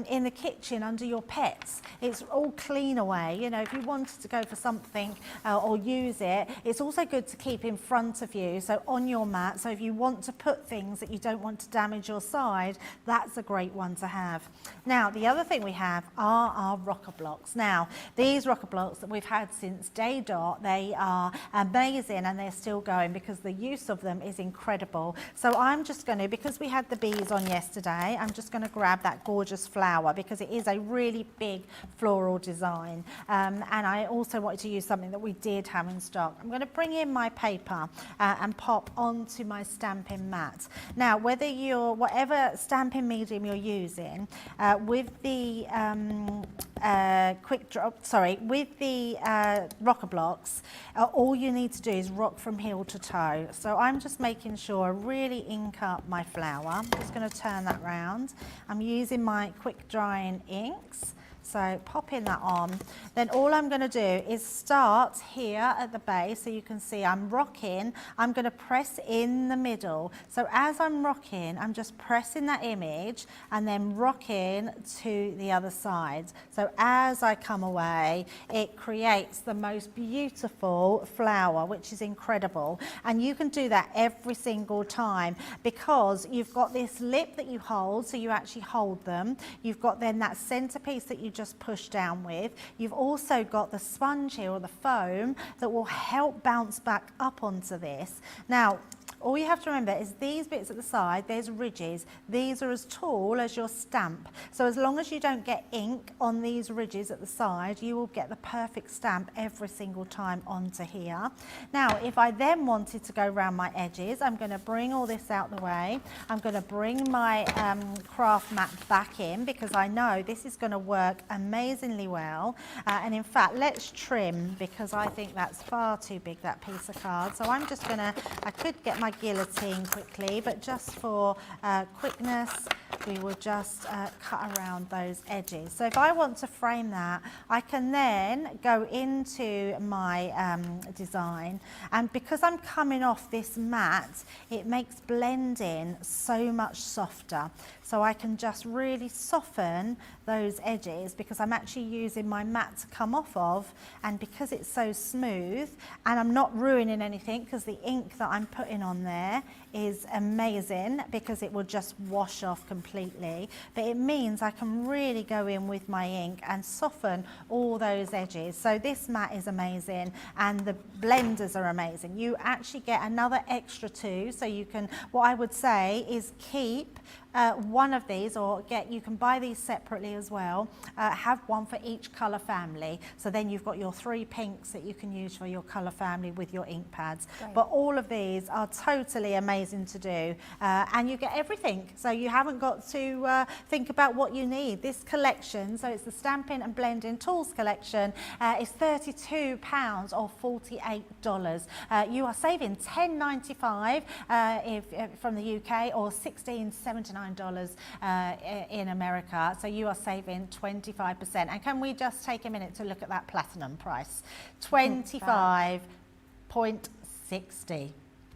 in the kitchen under your pets. It's all clean away. You know, if you wanted to go for something or use it, it's also good to keep in front of you, so on your mat. So if you want to put things that you don't want to damage your side, that's a great one to have. Now, the other thing we have are our rocker blocks. Now, these rocker blocks that we've had since day dot, they are amazing and they're still going because the use of them is incredible. So I'm just going to, because we had the bees on yesterday, I'm just going to grab that gorgeous flower because it is a really big floral design. And I also wanted to use something that we did have in stock. I'm going to bring in my paper and pop onto my stamping mat. Now, whether you're, whatever stamping medium you're using, with the with the rocker blocks, all you need to do is rock from heel to toe. So I'm just making sure I really ink up my flower. I'm just going to turn that round. I'm using my quick drying inks. So popping that on, then all I'm going to do is start here at the base, so you can see I'm rocking. I'm going to press in the middle. So as I'm rocking, I'm just pressing that image and then rocking to the other side. So as I come away, it creates the most beautiful flower, which is incredible. And you can do that every single time because you've got this lip that you hold, so you actually hold them. You've got then that centerpiece that you just push down with. You've also got the sponge here, or the foam, that will help bounce back up onto this. Now, all you have to remember is these bits at the side, there's ridges. These are as tall as your stamp. So as long as you don't get ink on these ridges at the side, you will get the perfect stamp every single time onto here. Now, if I then wanted to go around my edges, I'm going to bring all this out the way. I'm going to bring my craft mat back in because I know this is going to work amazingly well. And in fact, let's trim because I think that's far too big, that piece of card. So I'm just going to, I could get my guillotine quickly, but just for quickness, we will just cut around those edges. So if I want to frame that, I can then go into my design, and because I'm coming off this mat, it makes blending so much softer. So I can just really soften those edges because I'm actually using my mat to come off of, and because it's so smooth and I'm not ruining anything because the ink that I'm putting on there is amazing because it will just wash off completely, but it means I can really go in with my ink and soften all those edges. So this mat is amazing and the blenders are amazing. You actually get another extra two, so you can, what I would say is keep one of these, or you can buy these separately as well, have one for each colour family, so then you've got your 3 pinks that you can use for your colour family with your ink pads. Great. But all of these are totally amazing to do, and you get everything, so you haven't got to think about what you need. This collection, so it's the Stampin' and Blending Tools collection, is £32 or $48. You are saving $10.95 from the UK, or $16.79 in America, so you are saving 25%. And can we just take a minute to look at that platinum price? 25.60.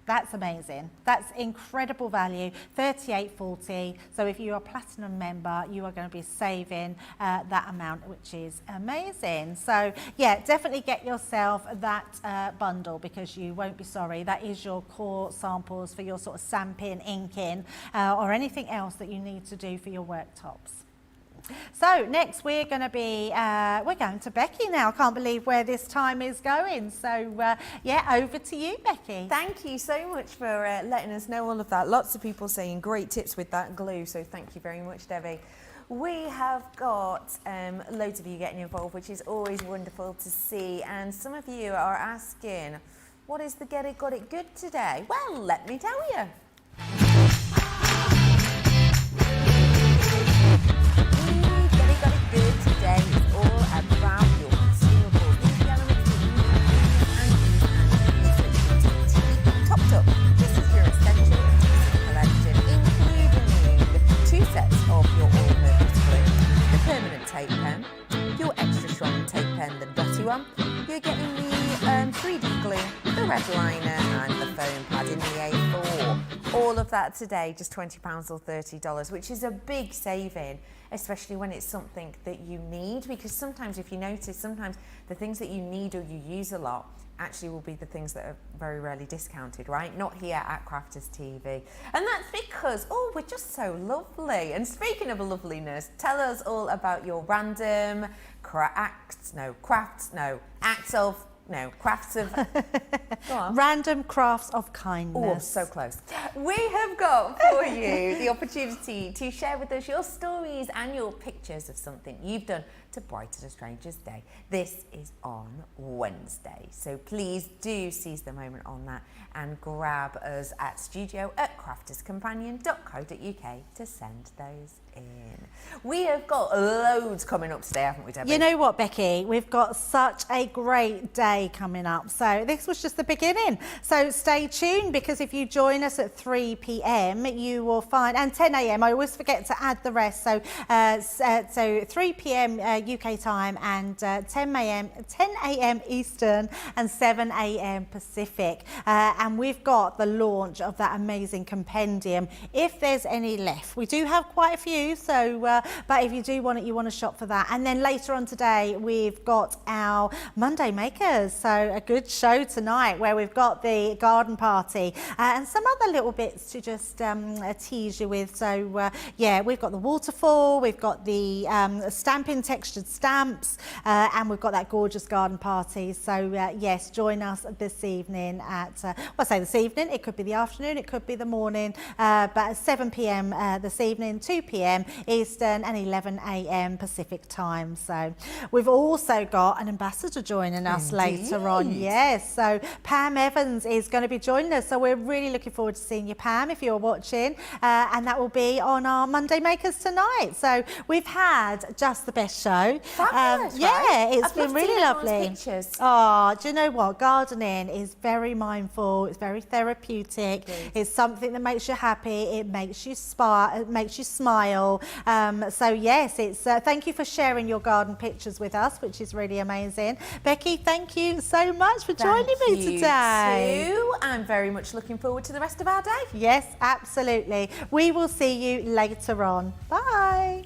That's amazing. That's incredible value. $38.40. So if you're a platinum member, you are going to be saving that amount, which is amazing. So yeah, definitely get yourself that bundle because you won't be sorry. That is your core samples for your sort of stamping, inking, or anything else that you need to do for your worktops. So next we're going to be, we're going to Becky now. I can't believe where this time is going. So yeah, over to you, Becky. Thank you so much for letting us know all of that. Lots of people saying great tips with that glue. So thank you very much, Debbie. We have got loads of you getting involved, which is always wonderful to see. And some of you are asking, what is the Get It Got It Good today? Well, let me tell you. Good today is all about your consumables. These elements that you need and topped up. This is your essential collection, including 2 sets of your all-purpose glue, the permanent tape pen, your extra strong dotty one. You're getting the 3D glue, the red liner and the foam pad in the A4. All of that today, just £20 or $30, which is a big saving, especially when it's something that you need, because sometimes if you notice, sometimes the things that you need or you use a lot actually will be the things that are very rarely discounted, right? Not here at Crafters TV. And that's because, oh, we're just so lovely. And speaking of loveliness, tell us all about your random crafts of, go on. Random crafts of kindness. Oh, so close. We have got for you the opportunity to share with us your stories and your pictures of something you've done to brighten a stranger's day. This is on Wednesday, so please do seize the moment on that and grab us at studio@crafterscompanion.co.uk to send those in. We have got loads coming up today, haven't we, Debbie? You know what, Becky? We've got such a great day coming up. So this was just the beginning. So stay tuned, because if you join us at 3 p.m, you will find, and 10 a.m, I always forget to add the rest. So 3 p.m. UK time and 10 a.m. Eastern and 7 a.m. Pacific. And we've got the launch of that amazing compendium. If there's any left, we do have quite a few. So, but if you do want it, you want to shop for that. And then later on today, we've got our Monday Makers. So a good show tonight where we've got the garden party and some other little bits to just tease you with. So yeah, we've got the waterfall, we've got the stamping textured stamps, and we've got that gorgeous garden party. So yes, join us this evening at, well, I say this evening, it could be the afternoon, it could be the morning, but at 7 p.m. This evening, 2 p.m. Eastern and 11 a.m. Pacific time. So we've also got an ambassador joining us later on. Yes, so Pam Evans is going to be joining us. So we're really looking forward to seeing you, Pam, if you're watching. And that will be on our Monday Makers tonight. So we've had just the best show. Fabulous, yeah, right? it's I've been loved really seeing everyone's lovely. pictures. Oh, do you know what? Gardening is very mindful. It's very therapeutic. It's something that makes you happy. It makes you smile. So yes, it's thank you for sharing your garden pictures with us, which is really amazing. Becky, thank you so much for joining me today. Too. I'm very much looking forward to the rest of our day. Yes, absolutely. We will see you later on. Bye.